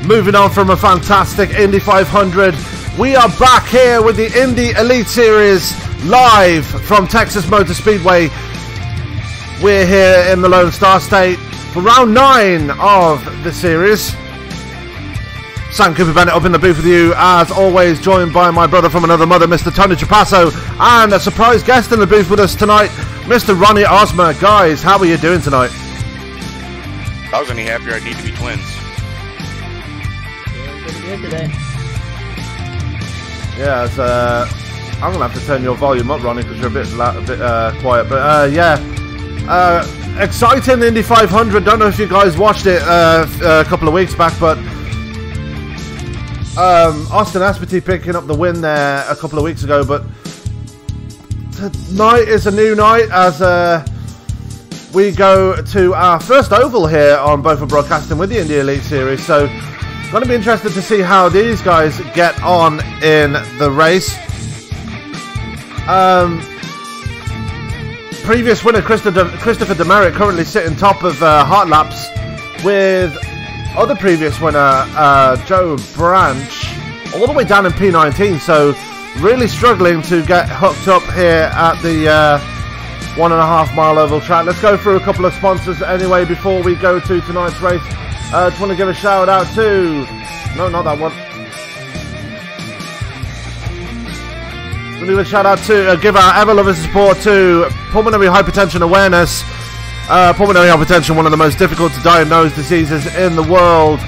moving on from a fantastic Indy 500, we are back here with the Indy Elite Series live from Texas Motor Speedway. We're here in the Lonestar State for round 9 of the series. Sam Cooper Bennett up in the booth with you, as always, joined by my brother from another mother, Mr. Tony Trapasso, and a surprise guest in the booth with us tonight, Mr. Ronnie Osmer. Guys, how are you doing tonight? If I was any happier, I'd need to be twins. Doing pretty good today. Yeah, I'm gonna have to turn your volume up, Ronnie, because you're a bit quiet. But yeah, exciting Indy 500. Don't know if you guys watched it a couple of weeks back, but Austin Asperty picking up the win there a couple of weeks ago. But tonight is a new night as we go to our first oval here on Bofa Broadcasting with the Indy Elite Series. So going to be interested to see how these guys get on in the race. Previous winner Christopher Demerit currently sitting top of hot laps, with other previous winner Joe Branch all the way down in P19. So really struggling to get hooked up here at the 1.5 mile oval track. Let's go through a couple of sponsors anyway before we go to tonight's race. Just want to give a shout out to... No, not that one. We'll give a shout out to give our ever loving support to Pulmonary Hypertension Awareness. Pulmonary hypertension, one of the most difficult to diagnose diseases in the world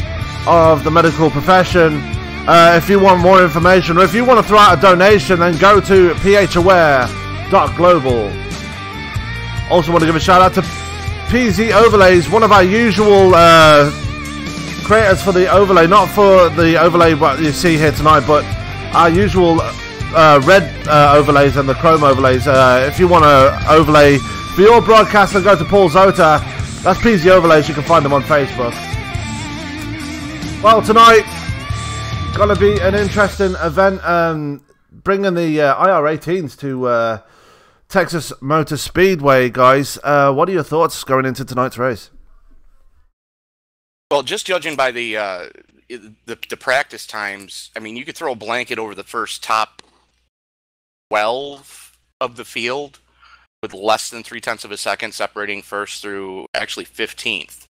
of the medical profession. If you want more information, or if you want to throw out a donation, then go to phaware.global. Also want to give a shout out to PZ Overlays, one of our usual creators for the overlay, not for the overlay what you see here tonight, but our usual red overlays and the chrome overlays. If you want to overlay for your broadcast, then go to Paul Zota. That's PZ Overlays. You can find them on Facebook. Well, tonight gonna be an interesting event, bringing the IR18s to Texas Motor Speedway, guys. What are your thoughts going into tonight's race? Well, just judging by the practice times, I mean, you could throw a blanket over the first top 12 of the field with less than 0.3 of a second separating first through actually 15th.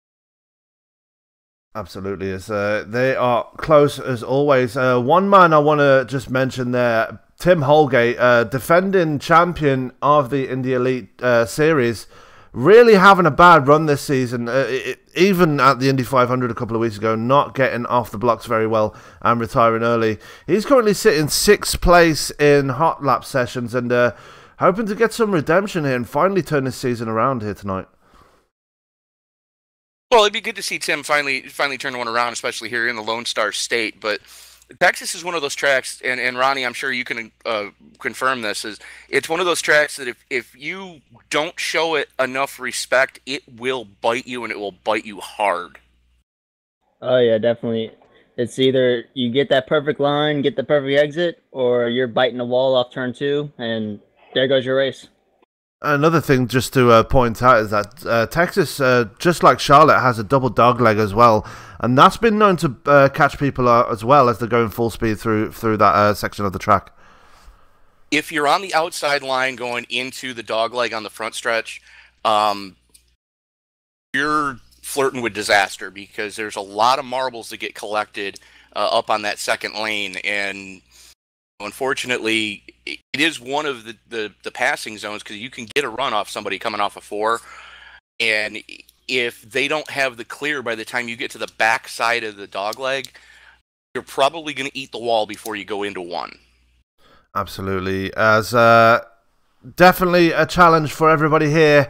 Absolutely, they are close as always. One man I want to just mention there, Tim Holgate, defending champion of the Indy Elite Series, really having a bad run this season. Even at the Indy 500 a couple of weeks ago, not getting off the blocks very well and retiring early. He's currently sitting 6th place in hot lap sessions and hoping to get some redemption here and finally turn this season around here tonight. Well, it'd be good to see Tim finally turn one around, especially here in the Lonestar State. But Texas is one of those tracks, and Ronnie, I'm sure you can confirm this, it's one of those tracks that if you don't show it enough respect, it will bite you, and it will bite you hard. Oh, yeah, definitely. It's either you get that perfect line, get the perfect exit, or you're biting the wall off turn 2, and there goes your race. Another thing just to point out is that Texas, just like Charlotte, has a double dogleg as well, and that's been known to catch people as well as they're going full speed through that section of the track. If you're on the outside line going into the dogleg on the front stretch, you're flirting with disaster, because there's a lot of marbles that get collected up on that second lane, and unfortunately, it is one of the passing zones, because you can get a run off somebody coming off a 4, and if they don't have the clear by the time you get to the back side of the dogleg, you're probably going to eat the wall before you go into 1. Absolutely, as definitely a challenge for everybody here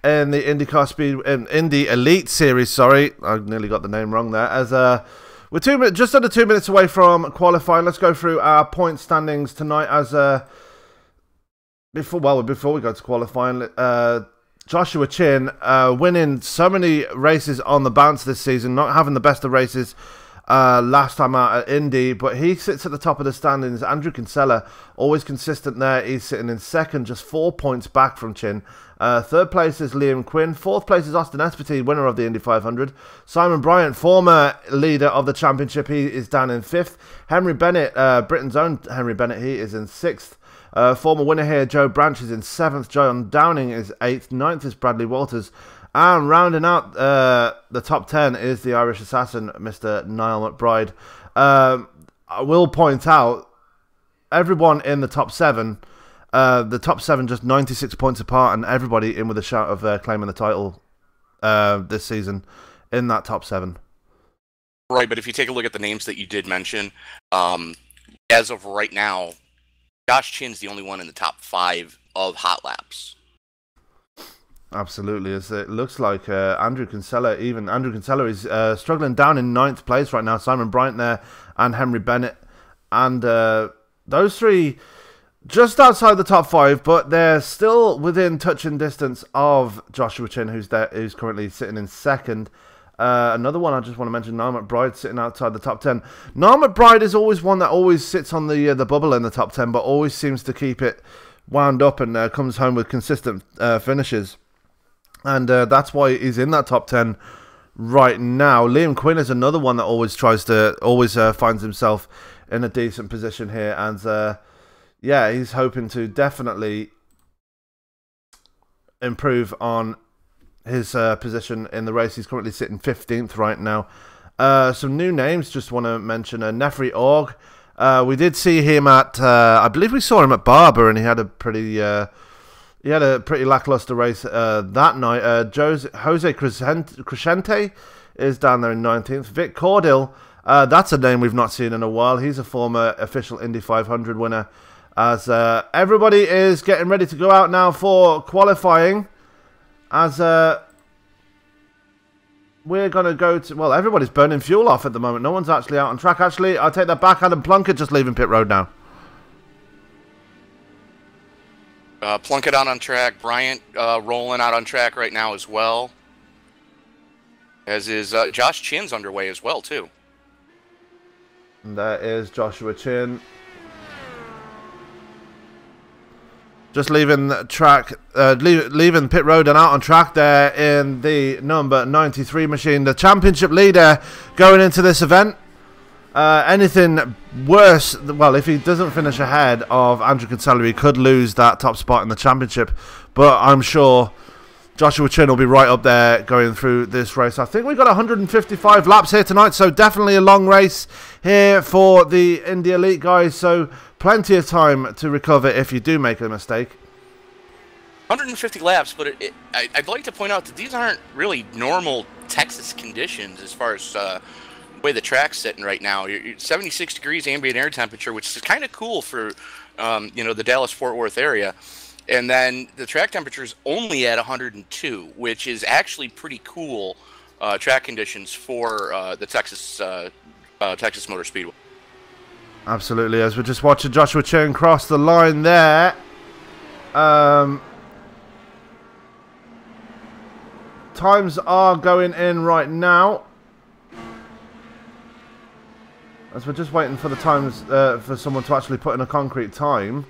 in the Indy Elite Series. Sorry, I nearly got the name wrong there. As we're just under 2 minutes away from qualifying. Let's go through our point standings tonight. As before we go to qualifying, Joshua Chin winning so many races on the bounce this season, not having the best of races. last time out at Indy, but he sits at the top of the standings. Andrew Kinsella, always consistent there. He's sitting in second, just 4 points back from Chin. Third place is Liam Quinn. Fourth place is Austin Espartee, winner of the Indy 500. Simon Bryant, former leader of the championship, he is down in fifth. Henry Bennett, Britain's own Henry Bennett, he is in sixth. Former winner here, Joe Branch, is in seventh. John Downing is eighth. Ninth is Bradley Walters. And rounding out the top 10 is the Irish assassin, Mr. Niall McBride. I will point out, everyone in the top 7, just 96 points apart, and everybody in with a shout of claiming the title this season in that top 7. Right, but if you take a look at the names that you did mention, as of right now, Josh Chin's the only one in the top 5 of hot laps. Absolutely, as it looks like Andrew Kinsella is struggling down in 9th place right now. Simon Bryant there and Henry Bennett, and those three just outside the top 5, but they're still within touching distance of Joshua Chin, who's currently sitting in second. Another one I just want to mention, Niall McBride, sitting outside the top 10. Niall McBride is always one that always sits on the bubble in the top 10, but always seems to keep it wound up and comes home with consistent finishes. And that's why he's in that top 10 right now. Liam Quinn is another one that always finds himself in a decent position here. And yeah, he's hoping to definitely improve on his position in the race. He's currently sitting 15th right now. Some new names, just want to mention Nefri Org. We did see him at, I believe we saw him at Barber, and he had a pretty lackluster race that night. Jose Crescente is down there in 19th. Vic Cordill, that's a name we've not seen in a while. He's a former official Indy 500 winner. As everybody is getting ready to go out now for qualifying. As we're going to go to... Well, everybody's burning fuel off at the moment. No one's actually out on track. Actually, I'll take that back. Adam Plunkett just leaving pit road now. Plunkett out on track. Bryant rolling out on track right now as well. As is Josh Chin's underway as well, too. And there is Joshua Chin. Just leaving track, leaving pit road and out on track there in the number 93 machine. The championship leader going into this event. Anything worse, well, if he doesn't finish ahead of Andrew Kinsella, he could lose that top spot in the championship. But I'm sure Joshua Chin will be right up there going through this race. I think we've got 155 laps here tonight, so definitely a long race here for the Indy Elite guys. So plenty of time to recover if you do make a mistake. 150 laps, but I'd like to point out that these aren't really normal Texas conditions as far as the way the track's sitting right now. You're 76 degrees ambient air temperature, which is kind of cool for the Dallas-Fort Worth area. And then the track temperature is only at 102, which is actually pretty cool track conditions for the Texas Motor Speedway. Absolutely, as we're just watching Joshua Chin cross the line there. Times are going in right now. As we're just waiting for the times for someone to actually put in a concrete time.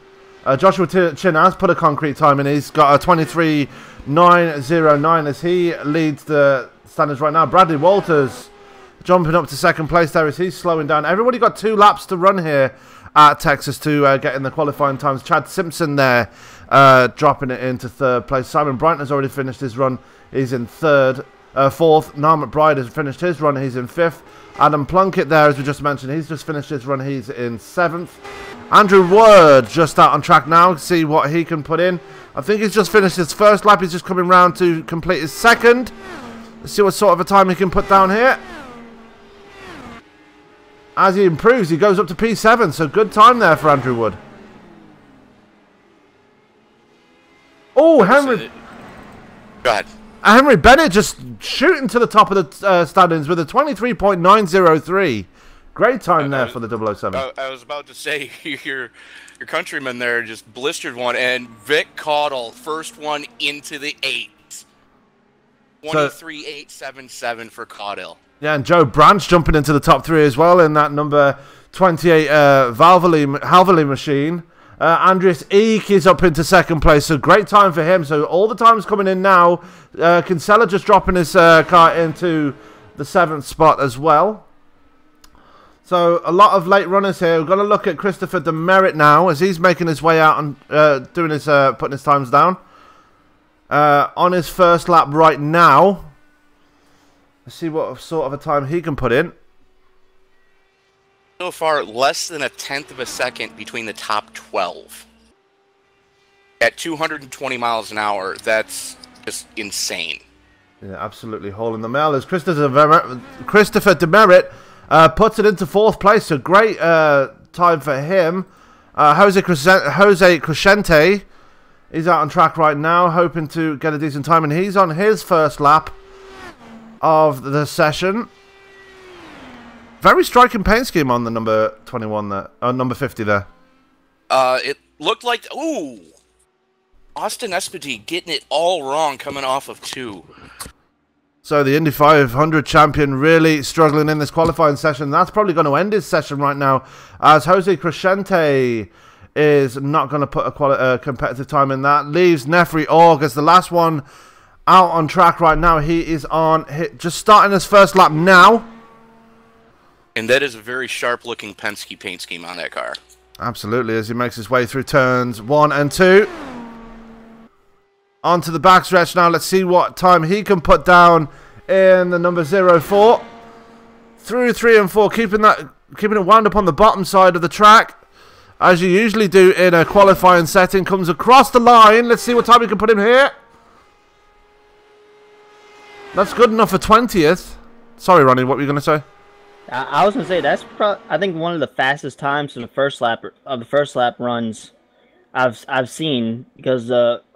Joshua Chin has put a concrete time and he's got a 23.909 as he leads the standards right now. Bradley Walters jumping up to second place there as he's slowing down. Everybody got 2 laps to run here at Texas to get in the qualifying times. Chad Simpson there dropping it into third place. Simon Bryant has already finished his run. He's in fourth. Niall McBride has finished his run. He's in 5th. Adam Plunkett there, as we just mentioned, he's just finished his run. He's in 7th. Andrew Ward just out on track now. See what he can put in. I think he's just finished his first lap. He's just coming round to complete his second. Let's see what sort of a time he can put down here. As he improves, he goes up to P7. So good time there for Andrew Wood. Oh, Henry. Go ahead. Henry Bennett just shooting to the top of the standings with a 23.903. Great time there for the 007. I was about to say, your countryman there just blistered one, and Vic Caudle, first one into the 8. 23.877 for Caudill. Yeah, and Joe Branch jumping into the top 3 as well in that number 28 Valvoline machine. Andreas Eek is up into 2nd place, so great time for him. So all the time's coming in now. Kinsella just dropping his car into the 7th spot as well. So a lot of late runners here. We've got to look at Christopher Demerit now as he's making his way out and doing his putting his times down. On his first lap right now. Let's see what sort of a time he can put in. So far, less than 1/10 of a second between the top 12. At 220 miles an hour, that's just insane. Yeah, absolutely hauling the mail as Christopher Demerit puts it into 4th place. So great time for him. Jose Crescente, he's out on track right now, hoping to get a decent time, and he's on his first lap of the session. Very striking paint scheme on the number 21 there, number 50 there. It looked like, ooh, Austin Espedy getting it all wrong coming off of 2. So the Indy 500 champion really struggling in this qualifying session. That's probably going to end his session right now, as Jose Crescente is not going to put a competitive time in that. Leaves Nefri Org as the last one out on track right now. He is on just starting his first lap now. And that is a very sharp-looking Penske paint scheme on that car. Absolutely, as he makes his way through turns 1 and 2. Onto the backstretch now. Let's see what time he can put down in the number 04. Through 3 and 4, keeping it wound up on the bottom side of the track, as you usually do in a qualifying setting. Comes across the line. Let's see what time we can put him here. That's good enough for 20th. Sorry, Ronnie, what were you going to say? I was gonna say that's I think one of the fastest times in the first lap runs I've seen, because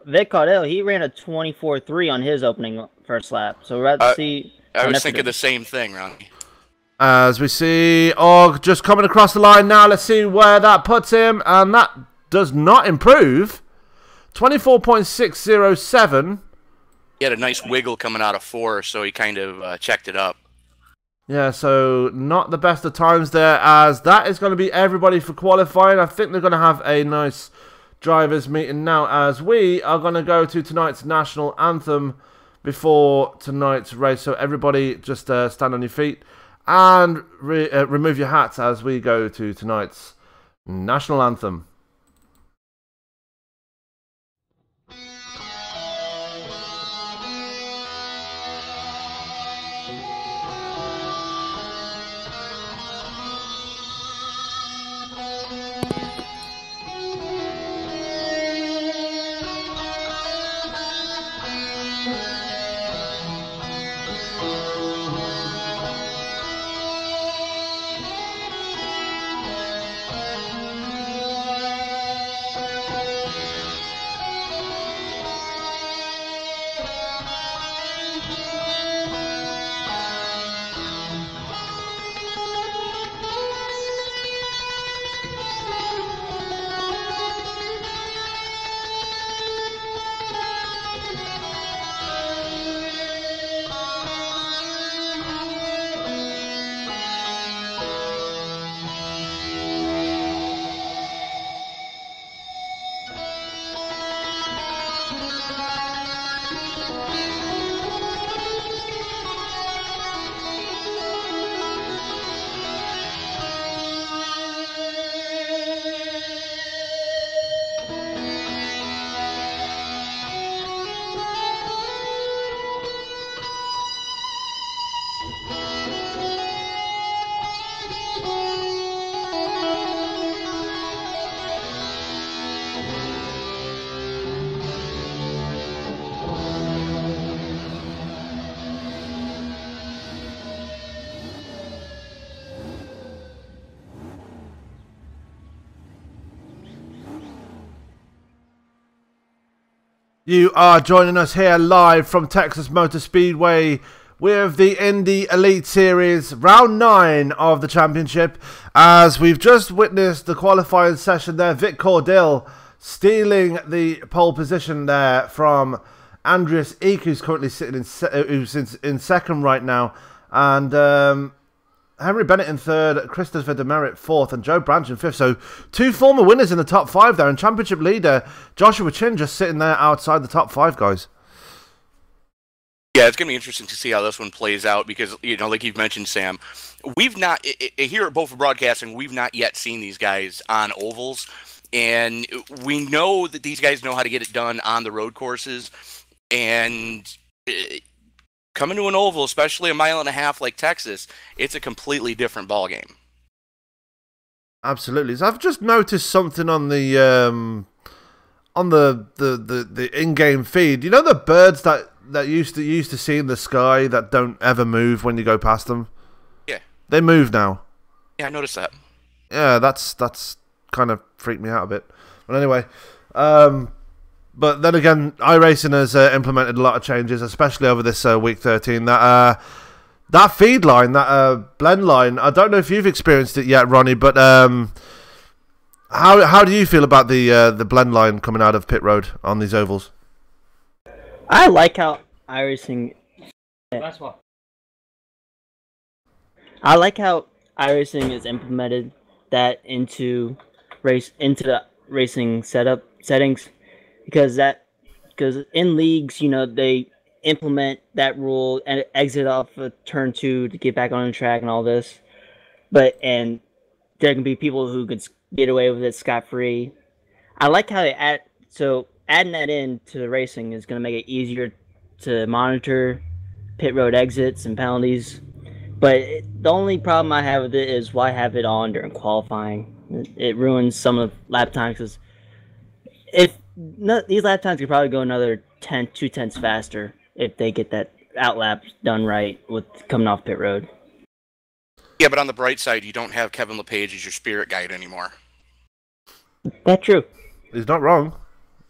Vic Caudill, he ran a 24.3 on his opening first lap. So we're about to see. I was thinking the same thing, Ronnie. As we see Og just coming across the line now. Let's see where that puts him, and that does not improve. 24.607. He had a nice wiggle coming out of 4, so he kind of checked it up. Yeah, so not the best of times there, as that is going to be everybody for qualifying. I think they're going to have a nice drivers meeting now, as we are going to go to tonight's national anthem before tonight's race. So everybody just stand on your feet and remove your hats as we go to tonight's national anthem. You are joining us here live from Texas Motor Speedway with the Indy Elite Series, round 9 of the championship. As we've just witnessed the qualifying session there, Vic Caudill stealing the pole position there from Andreas Eek, who's currently sitting who's in second right now, and Henry Bennett in third, Christopher Demerit fourth, and Joe Branch in fifth. So 2 former winners in the top 5 there, and championship leader Joshua Chin just sitting there outside the top 5 guys. Yeah, it's going to be interesting to see how this one plays out because, like you've mentioned, Sam, we've not, here at Beaufort Broadcasting, we've not yet seen these guys on ovals, and we know that these guys know how to get it done on the road courses, and coming to an oval, especially a 1.5 miles like Texas, it's a completely different ballgame. Absolutely. So I've just noticed something on the in-game feed. You know the birds that you used to see in the sky that don't ever move when you go past them? Yeah. They move now. Yeah, I noticed that. Yeah, that's kind of freaked me out a bit. But anyway, but then again, iRacing has implemented a lot of changes, especially over this week 13. That feed line, that blend line, I don't know if you've experienced it yet, Ronnie, but how do you feel about the blend line coming out of pit road on these ovals? I like how iRacing. That's what. I like how iRacing has implemented that into the racing settings, because in leagues, they implement that rule and exit off of turn 2 to get back on the track and all this, and there can be people who could get away with it scot-free. I like how they adding that in to the racing is going to make it easier to monitor pit road exits and penalties. But the only problem I have with it is why have it on during qualifying? It ruins some of the lap times. These lap times could probably go another 2/10 faster if they get that outlap done right with coming off pit road. Yeah, but on the bright side, you don't have Kevin LePage as your spirit guide anymore. That's true. He's not wrong.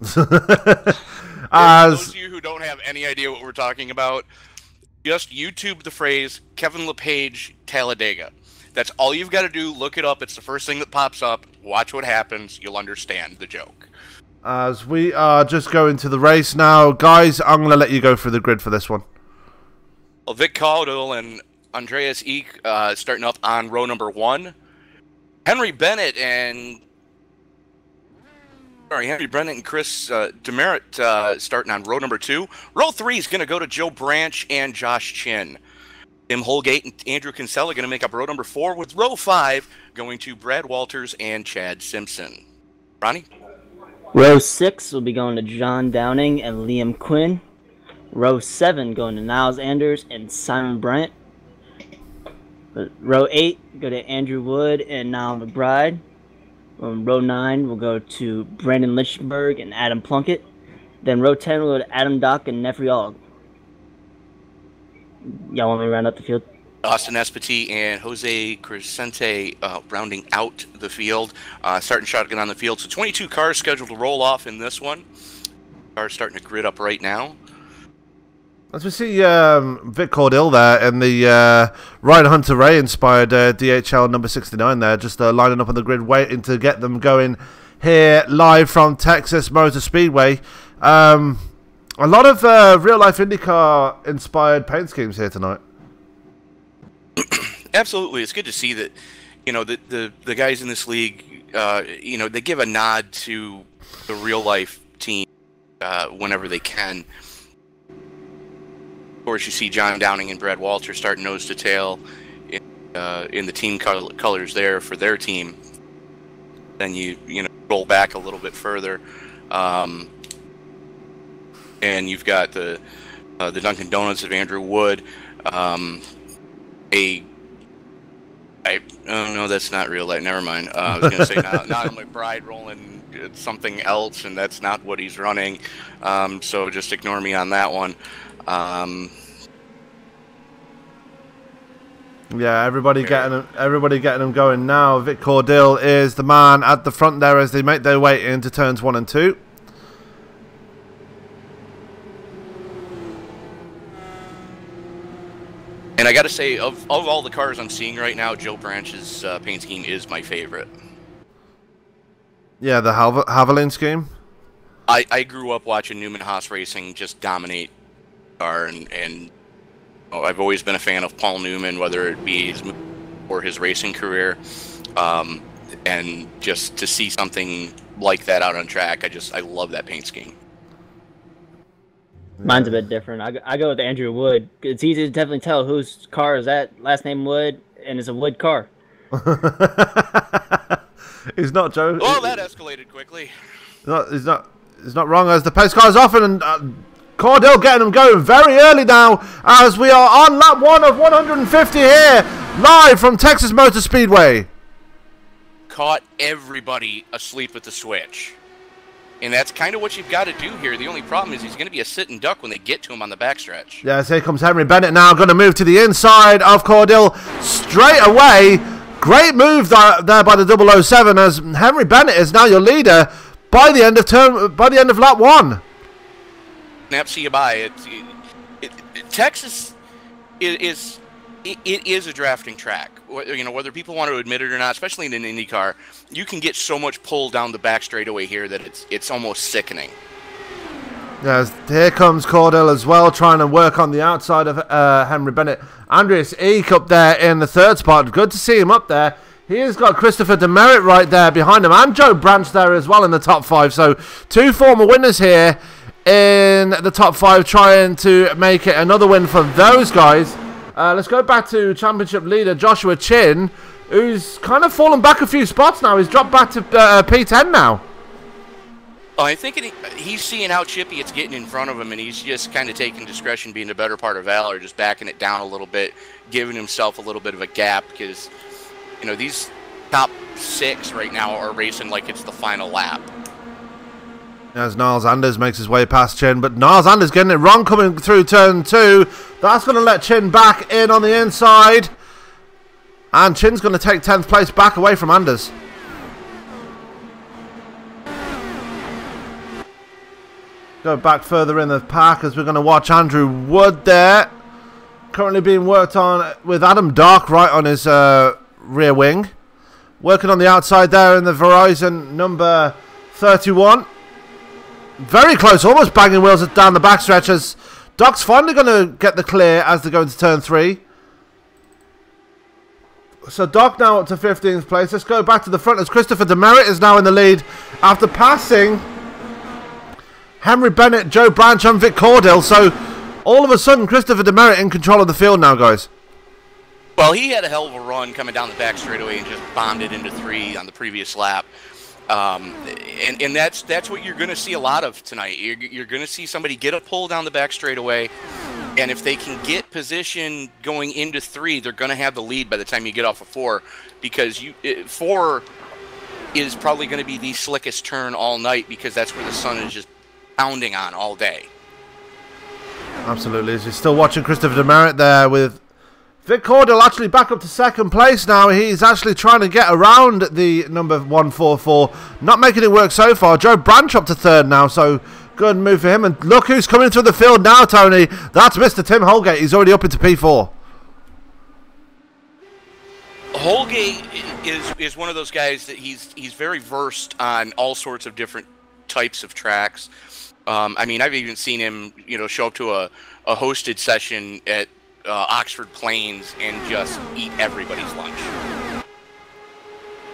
For those of you who don't have any idea what we're talking about, just YouTube the phrase Kevin LePage Talladega. That's all you've got to do. Look it up. It's the first thing that pops up. Watch what happens. You'll understand the joke. As we are just going to the race now, guys, I'm going to let you go through the grid for this one. Well, Vic Caudill and Andreas Eek starting up on row number 1. Henry Bennett and Chris Demerit starting on row number 2. Row 3 is going to go to Joe Branch and Josh Chin. Tim Holgate and Andrew Kinsella going to make up row number 4, with row 5 going to Brad Walters and Chad Simpson. Ronnie? Row 6 will be going to John Downing and Liam Quinn. Row 7 going to Niles Anders and Simon Bryant. Row 8 go to Andrew Wood and Niall McBride. Row 9 will go to Brandon Lichtenberg and Adam Plunkett. Then row 10 will go to Adam Dock and Nefri Ogg. Y'all want me to round up the field? Austin Espiti and Jose Crescente rounding out the field. Starting shotgun on the field. So 22 cars scheduled to roll off in this one. Cars starting to grid up right now. As we see Vic Caudill there in the Ryan Hunter Ray inspired DHL number 69 there, just lining up on the grid, waiting to get them going here live from Texas Motor Speedway. A lot of real-life IndyCar inspired paint schemes here tonight. Absolutely. It's good to see that, the guys in this league, they give a nod to the real-life team whenever they can. Of course, you see John Downing and Brad Walter starting nose to tail in the team colors there for their team. Then you roll back a little bit further, and you've got the Dunkin' Donuts of Andrew Wood. Oh no, that's not real life. Never mind. I was gonna say Niall McBride rolling something else, and that's not what he's running. So just ignore me on that one. Yeah, everybody getting them going now. Vic Caudill is the man at the front there as they make their way into turns 1 and 2. And I got to say, of all the cars I'm seeing right now, Joe Branch's paint scheme is my favorite. Yeah, the Haviland scheme. I grew up watching Newman Haas Racing just dominate car, and I've always been a fan of Paul Newman, whether it be his or his racing career. And just to see something like that out on track, I love that paint scheme. Mine's a bit different. I go with Andrew Wood. It's easy to definitely tell whose car is that. Last name Wood, and it's a Wood car. He's not Joe. Well, that escalated quickly. He's not wrong, as the pace car is off, and Cordell getting them going very early now, as we are on lap 1 of 150 here, live from Texas Motor Speedway. Caught everybody asleep at the switch. And that's kind of what you've got to do here. The only problem is he's going to be a sitting duck when they get to him on the backstretch. Yes, here comes Henry Bennett now, going to move to the inside of Cordell straight away. Great move there by the 007, as Henry Bennett is now your leader by the end of lap 1. Snaps you by. Texas is a drafting track. You know, whether people want to admit it or not, especially in an IndyCar, you can get so much pull down the back straightaway here that it's almost sickening. Yes, here comes Cordell as well, trying to work on the outside of Henry Bennett. Andreas Eek up there in the 3rd spot. Good to see him up there. He has got Christopher Demerit right there behind him, and Joe Branch there as well in the top 5. So 2 former winners here in the top 5, trying to make it another win for those guys. Let's go back to championship leader Joshua Chin, who's kind of fallen back a few spots now. He's dropped back to P10 now. Oh, I think he's seeing how chippy it's getting in front of him, and he's just kind of taking discretion, being the better part of valor, just backing it down a little bit, giving himself a little bit of a gap, because, you know, these top 6 right now are racing like it's the final lap. As Niles Anders makes his way past Chin, but Niles Anders getting it wrong coming through turn 2. That's going to let Chin back in on the inside. And Chin's going to take 10th place back away from Anders. Go back further in the pack as we're going to watch Andrew Wood there. Currently being worked on with Adam Dark right on his rear wing. Working on the outside there in the Verizon number 31. Very close, almost banging wheels down the backstretch, as Doc's finally going to get the clear as they go into turn 3. So Doc now up to 15th place. Let's go back to the front as Christopher Demerit is now in the lead after passing Henry Bennett, Joe Branch and Vic Cordell. So all of a sudden Christopher Demerit in control of the field now, guys. Well, he had a hell of a run coming down the back straightaway and just bombed it into 3 on the previous lap. And that's what you're going to see a lot of tonight. You're going to see somebody get a pull down the back straightaway, and if they can get position going into 3, they're going to have the lead by the time you get off of 4, because 4 is probably going to be the slickest turn all night, because that's where the sun is just pounding on all day. Absolutely. As you're still watching Christopher Demerit there with Vic Cordell actually back up to 2nd place now. He's actually trying to get around the number 144. Not making it work so far. Joe Branch up to 3rd now, so good move for him. And look who's coming through the field now, Tony. That's Mr. Tim Holgate. He's already up into P4. Holgate is one of those guys that he's very versed on all sorts of different types of tracks. I mean, I've even seen him, you know, show up to a hosted session at Oxford Plains and just eat everybody's lunch.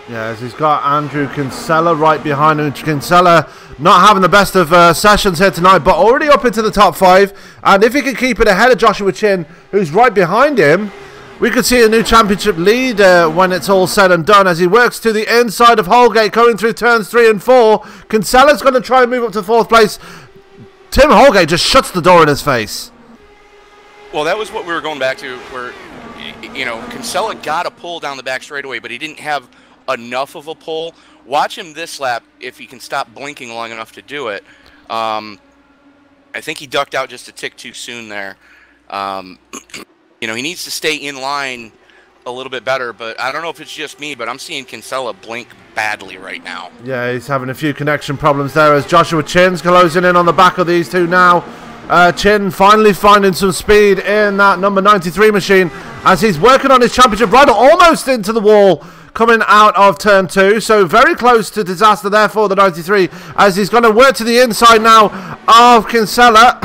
Yeah, as he's got Andrew Kinsella right behind him. Kinsella not having the best of sessions here tonight, but already up into the top 5. And if he can keep it ahead of Joshua Chin, who's right behind him, we could see a new championship lead when it's all said and done, as he works to the inside of Holgate, going through turns 3 and 4. Kinsella's going to try and move up to 4th place. Tim Holgate just shuts the door in his face. Well, that was what we were going back to, where, you know, Kinsella got a pull down the back straightaway, but he didn't have enough of a pull. Watch him this lap if he can stop blinking long enough to do it. I think he ducked out just a tick too soon there. You know, he needs to stay in line a little bit better, but I don't know if it's just me, but I'm seeing Kinsella blink badly right now. Yeah, he's having a few connection problems there as Joshua Chin's closing in on the back of these two now. Chin finally finding some speed in that number 93 machine as he's working on his championship rider, almost into the wall. coming out of turn 2. So very close to disaster there for the 93, as he's going to work to the inside now of Kinsella.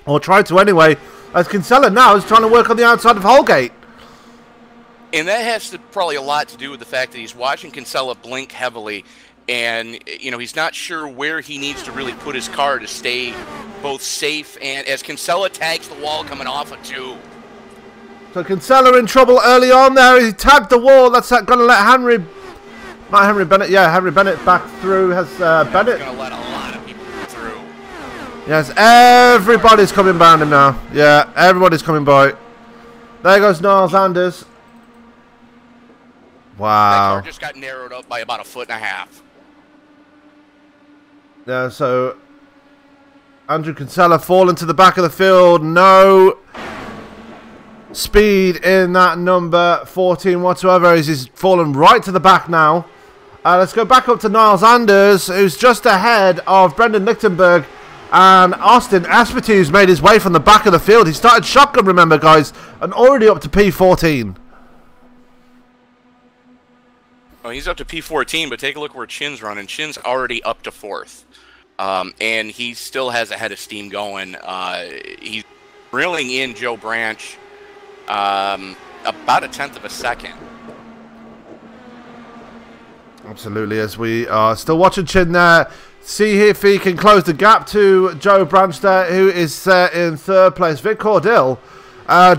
Or try to anyway, as Kinsella now is trying to work on the outside of Holgate. And that has probably a lot to do with the fact that he's watching Kinsella blink heavily. And, you know, he's not sure where he needs to really put his car to stay both safe and as Kinsella tags the wall coming off of 2. So Kinsella in trouble early on there. He tagged the wall. That's going to let Henry Bennett back through. Has Bennett going to let a lot of people through. Yes, everybody's coming behind him now. Yeah, everybody's coming by. There goes Niles Anders. Wow. That car just got narrowed up by about 1.5 feet. Yeah, so Andrew Kinsella falling to the back of the field. No speed in that number 14 whatsoever, as he's fallen right to the back now. Let's go back up to Niles Anders, who's just ahead of Brendan Lichtenberg, and Austin Espetu's made his way from the back of the field. He started shotgun, remember, guys, and already up to P14. Oh, he's up to P14, but take a look where Chin's running. Chin's already up to 4th. And he still has a head of steam going. He's reeling in Joe Branch about 1/10 of a second. Absolutely, as we are still watching Chin there. See if he can close the gap to Joe Branch there, who is in 3rd place. Vic Cordill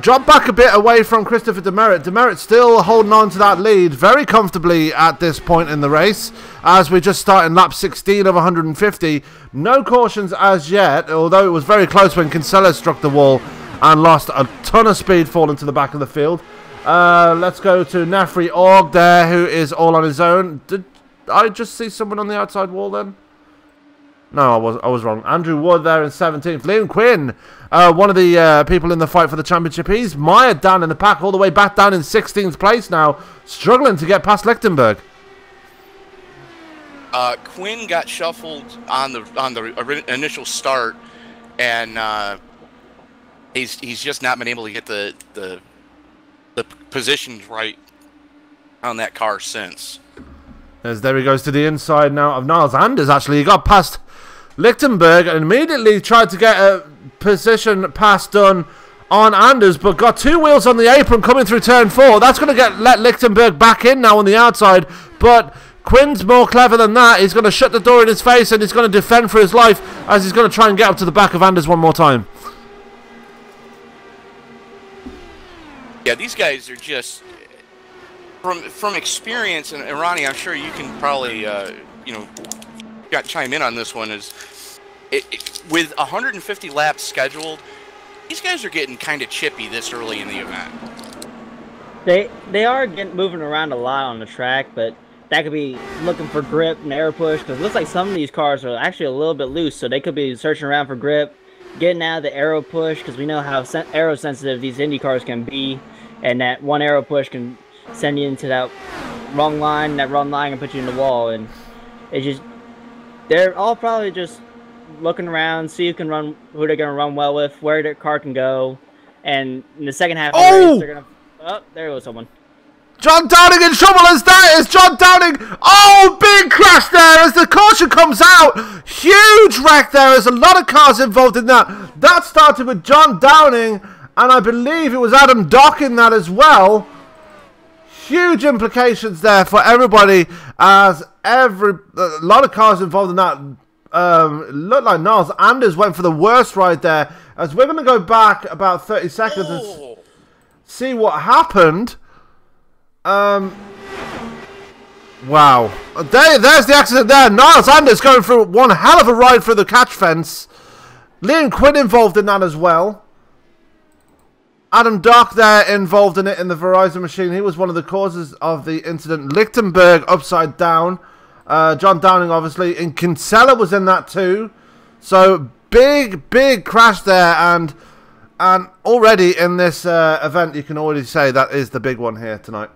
dropped back a bit away from Christopher Demerit. Demerit still holding on to that lead very comfortably at this point in the race, as we just start in lap 16 of 150. No cautions as yet, although it was very close when Kinsella struck the wall and lost a ton of speed falling to the back of the field. Let's go to Nefri Org there, who is all on his own. Did I just see someone on the outside wall then? No, I was wrong. Andrew Wood there in 17th. Liam Quinn, one of the people in the fight for the championship. He's mired down in the pack, all the way back down in 16th place now, struggling to get past Lichtenberg. Quinn got shuffled on the initial start, and he's just not been able to get the positions right on that car since. As there he goes to the inside now of Niles Anders. Actually, he got past Lichtenberg and immediately tried to get a position pass done on Anders, but got 2 wheels on the apron coming through turn 4. That's going to let Lichtenberg back in now on the outside, but Quinn's more clever than that. He's going to shut the door in his face and he's going to defend for his life, as he's going to try and get up to the back of Anders one more time. Yeah, these guys are just from experience, and Ronnie, I'm sure you can probably chime in on this one. With 150 laps scheduled, these guys are getting kind of chippy this early in the event. They are moving around a lot on the track, but that could be looking for grip and air push, because it looks like some of these cars are actually a little bit loose, so they could be searching around for grip, getting out of the aero push, because we know how aero sensitive these Indy cars can be, and that one aero push can send you into that wrong line, and that wrong line can put you in the wall. And it's just, they're all probably just looking around, see who they're going to run well with, where their car can go, and in the second half of the race, they're going to, oh, there goes someone. John Downing in trouble as that is John Downing. Oh, big crash there as the caution comes out. Huge wreck there. There's a lot of cars involved in that. That started with John Downing, and I believe it was Adam Dock in that as well. Huge implications there for everybody, as a lot of cars involved in that. Looked like Niles Anders went for the worst right there, as we're going to go back about 30 seconds and see what happened. Wow. There's the accident there. Niles Anders going through one hell of a ride through the catch fence. Liam Quinn involved in that as well. Adam Dock there involved in it in the Verizon machine. He was one of the causes of the incident. Lichtenberg upside down. John Downing obviously. And Kinsella was in that too. So big crash there. And already in this event, you can already say that is the big one here tonight.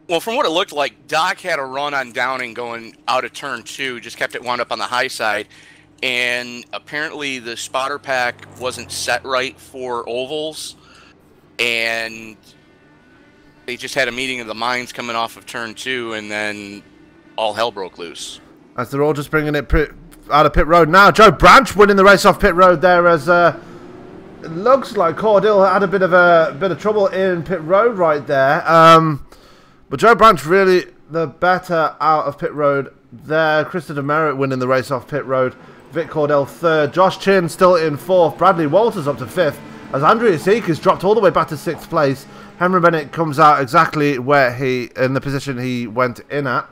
Well, from what it looked like, Doc had a run on Downing going out of turn 2, just kept it wound up on the high side, and apparently the spotter pack wasn't set right for ovals, and they just had a meeting of the minds coming off of turn 2, and then all hell broke loose. As they're all just bringing it out of pit road now. Joe Branch winning the race off pit road there, as it looks like Cordell had a bit of trouble in pit road right there. But Joe Branch really the better out of pit road there. Christopher Demerit winning the race off pit road. Vic Cordell 3rd. Josh Chin still in 4th. Bradley Walters up to 5th. As Andreas Eek has dropped all the way back to 6th place. Henry Bennett comes out exactly where in the position he went in at.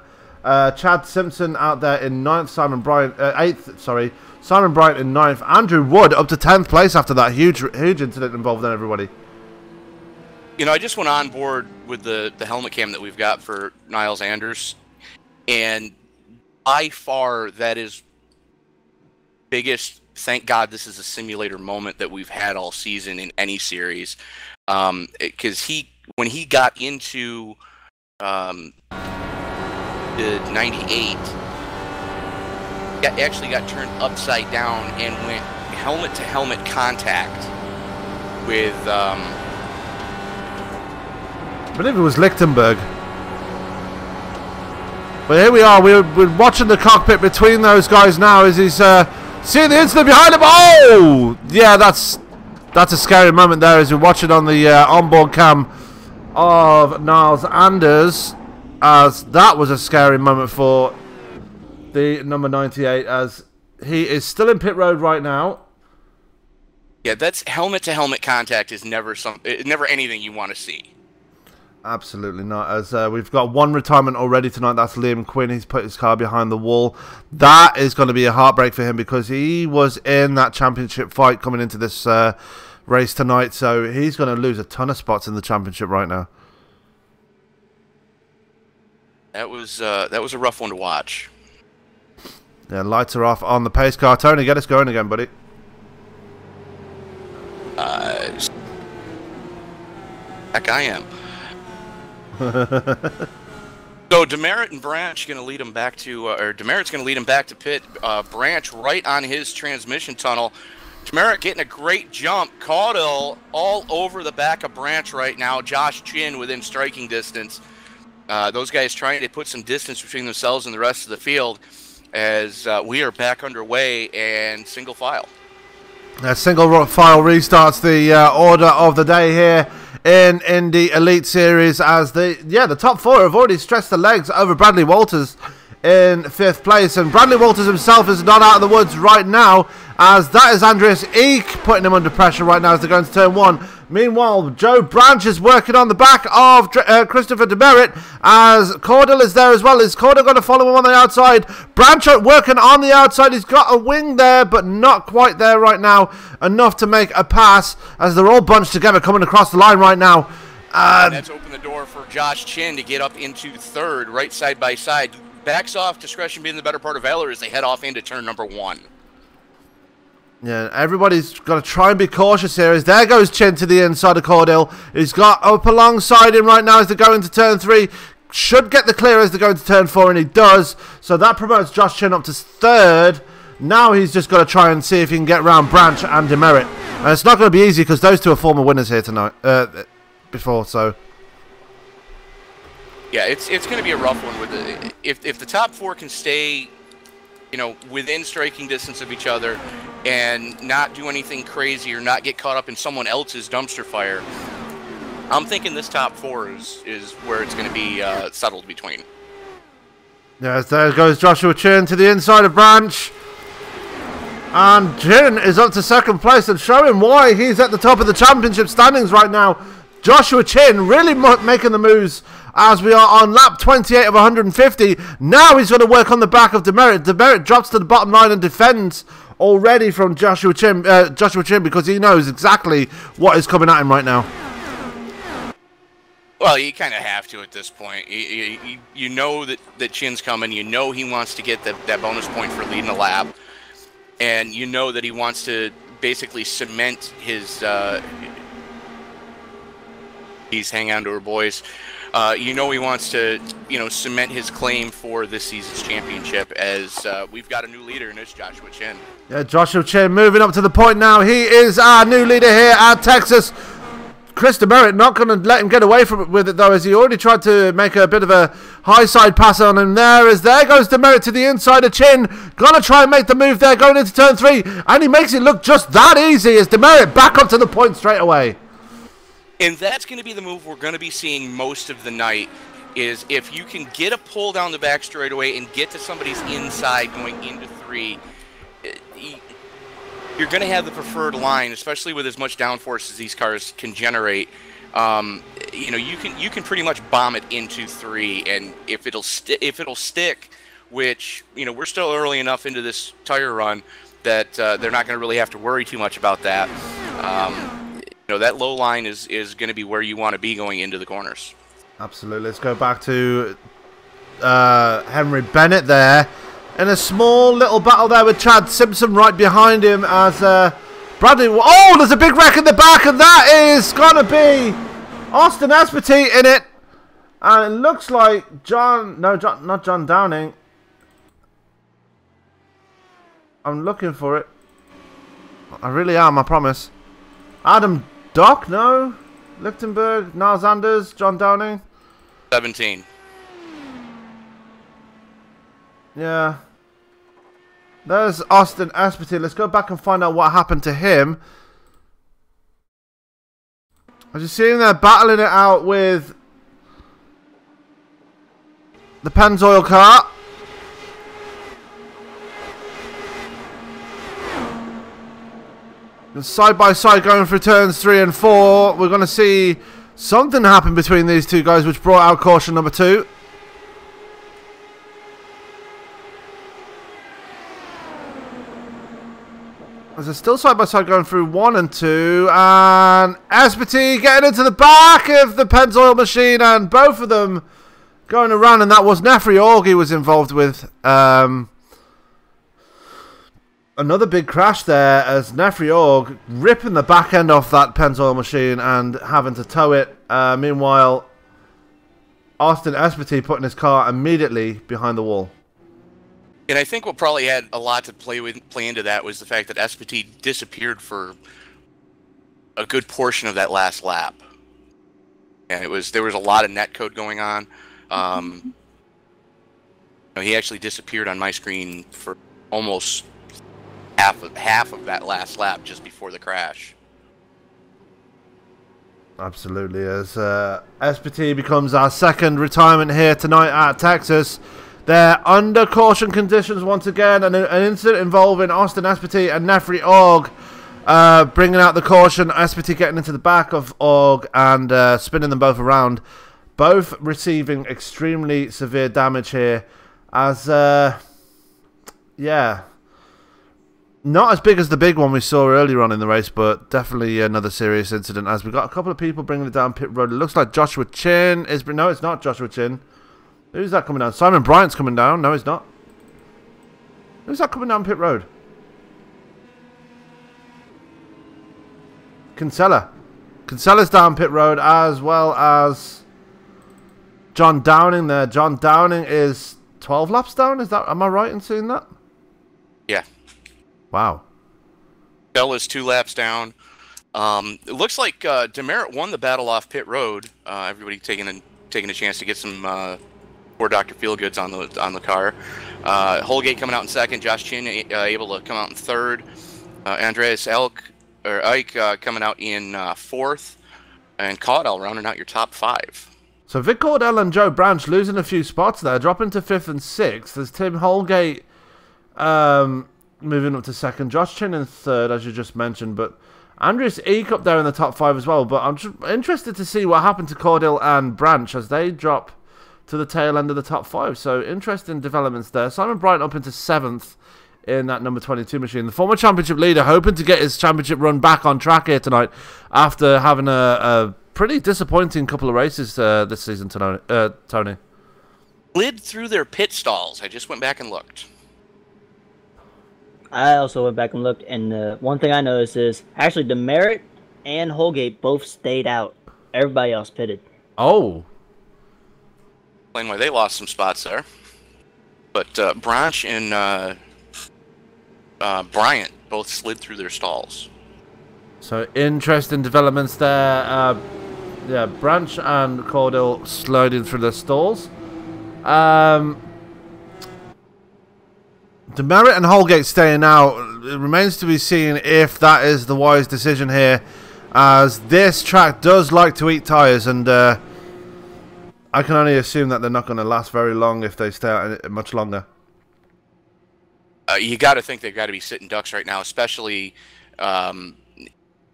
Chad Simpson out there in 9th. Simon Bryant 8th. Sorry, Simon Bryant in 9th. Andrew Wood up to 10th place after that huge incident involving everybody. You know, I just went on board with the helmet cam that we've got for Niles Anders, and by far that is biggest. Thank God this is a simulator moment that we've had all season in any series, because when he got into the 98, actually got turned upside down and went helmet to helmet contact with I believe it was Lichtenberg. But here we are, we're watching the cockpit between those guys now as he's seeing the incident behind him. Oh! Yeah, that's a scary moment there as we watch it on the onboard cam of Niles Anders, as that was a scary moment for the number 98, as he is still in pit road right now. Yeah, that's helmet-to-helmet contact is never anything you want to see. Absolutely not, as we've got one retirement already tonight. That's Liam Quinn. He's put his car behind the wall. That is going to be a heartbreak for him because he was in that championship fight coming into this race tonight, so he's going to lose a ton of spots in the championship right now. That was a rough one to watch. Yeah, lights are off on the pace car. Tony, get us going again, buddy. Heck, I am. So Demerit and Branch going to lead him back to, or Demerit's going to lead him back to pit. Branch right on his transmission tunnel. Demerit getting a great jump. Caudle all over the back of Branch right now. Josh Chin within striking distance. Those guys trying to put some distance between themselves and the rest of the field as we are back underway and single file. Single file restarts the order of the day here in Indy Elite Series, as the top 4 have already stretched the legs over Bradley Walters in 5th place, and Bradley Walters himself is not out of the woods right now, as that is Andreas Eek putting him under pressure right now as they go into turn 1. Meanwhile, Joe Branch is working on the back of Christopher Demerit, as Cordell is there as well. Is Cordell going to follow him on the outside? Branch working on the outside. He's got a wing there, but not quite there right now. Enough to make a pass, as they're all bunched together coming across the line right now. And that's opened the door for Josh Chin to get up into 3rd, right side by side. Backs off, discretion being the better part of valor as they head off into turn number 1. Yeah, everybody's got to try and be cautious here, as there goes Chin to the inside of Cordell. He's got up alongside him right now as they go into turn 3. Should get the clear as they go into turn 4, and he does. So that promotes Josh Chin up to 3rd. Now he's just got to try and see if he can get around Branch and Demerit. And it's not going to be easy because those two are former winners here tonight. Before, so... Yeah, it's going to be a rough one. If the top 4 can stay, you know, within striking distance of each other and not do anything crazy or not get caught up in someone else's dumpster fire, I'm thinking this top 4 is where it's going to be settled between. Yes, there goes Joshua Chin to the inside of Branch. And Chin is up to 2nd place, and showing why he's at the top of the championship standings right now. Joshua Chin really making the moves as we are on lap 28 of 150. Now he's going to work on the back of Demerit. Demerit drops to the bottom line and defends already from Joshua Chin because he knows exactly what is coming at him right now. Well, you kind of have to at this point. You know that Chin's coming. You know he wants to get that bonus point for leading a lap. And you know that he wants to basically cement his... hang on to her, boys. You know he wants to, cement his claim for this season's championship, as we've got a new leader in this, Joshua Chin. Yeah, Joshua Chin moving up to the point now. He is our new leader here at Texas. Chris Demerit not going to let him get away from it with it, though, as he already tried to make a bit of a high side pass on him there. As there goes Demerit to the inside of Chin. Going to try and make the move there going into turn 3. And he makes it look just that easy as Demerit back up to the point straight away. And that's going to be the move we're going to be seeing most of the night, is if you can get a pull down the back straightaway and get to somebody's inside going into 3, you're going to have the preferred line, especially with as much downforce as these cars can generate. You know, you can pretty much bomb it into 3, and if it'll stick, which, you know, we're still early enough into this tire run that they're not going to really have to worry too much about that. You know, that low line is going to be where you want to be going into the corners. Absolutely. Let's go back to Henry Bennett there. In a small little battle there with Chad Simpson right behind him as Bradley... Oh, there's a big wreck in the back, and that is going to be Austin Espartee in it. And it looks like not John Downing. I'm looking for it. I really am, I promise. Adam Dock, no. Lichtenberg, Niles Anders, John Downing. 17. Yeah. There's Austin Espartee. Let's go back and find out what happened to him. I just see him there battling it out with the Pennzoil car. And side by side going through turns 3 and 4. We're going to see something happen between these two guys, which brought out caution number 2. As they're still side by side going through 1 and 2, and Espartee getting into the back of the Pennzoil machine, and both of them going around, and that was Nefri Org he was involved with. Another big crash there as Nefri Org ripping the back end off that Pennzoil machine and having to tow it. Meanwhile, Austin Espartee putting his car immediately behind the wall. And I think what probably had a lot to play into that was the fact that Espartee disappeared for a good portion of that last lap, and there was a lot of netcode going on. He actually disappeared on my screen for almost half of that last lap just before the crash. Absolutely, as Espartee becomes our second retirement here tonight at Texas. They're under caution conditions once again, and an incident involving Austin Espartee and Nefri Org bringing out the caution. Espartee getting into the back of Org and spinning them both around. Both receiving extremely severe damage here as, yeah, not as big as the big one we saw earlier on in the race, but definitely another serious incident as we got a couple of people bringing it down pit road. It looks like Joshua Chin is... No, it's not Joshua Chin. Who's that coming down? Simon Bryant's coming down. No, he's not. Who's that coming down pit road? Kinsella. Kinsella's down pit road as well as John Downing there. John Downing is 12 laps down. Is that? Am I right in seeing that? Yeah. Wow. Kinsella's 2 laps down. It looks like Demerit won the battle off pit road. Everybody taking a chance to get some... Or Dr. Feelgood's on the car. Holgate coming out in 2nd. Josh Chin able to come out in 3rd. Andreas Ike coming out in 4th. And Caudell rounding out your top 5. So Vic Caudell and Joe Branch losing a few spots there, dropping to 5th and 6th. There's Tim Holgate moving up to 2nd. Josh Chin in 3rd, as you just mentioned. But Andreas Eke up there in the top 5 as well. But I'm just interested to see what happened to Caudell and Branch as they drop to the tail end of the top 5. So interesting developments there. Simon Bryant up into 7th in that number 22 machine. The former championship leader hoping to get his championship run back on track here tonight after having a pretty disappointing couple of races this season, Tony. Slid through their pit stalls. I just went back and looked. I also went back and looked, and one thing I noticed is actually Demerit and Holgate both stayed out. Everybody else pitted. Oh. Explain why they lost some spots there. But Branch and Bryant both slid through their stalls. So interesting developments there. Yeah, Branch and Cordell sliding through the stalls. Demerit and Holgate staying out. It remains to be seen if that is the wise decision here, as this track does like to eat tyres, and I can only assume that they're not going to last very long if they stay out much longer. You got to think they've got to be sitting ducks right now, especially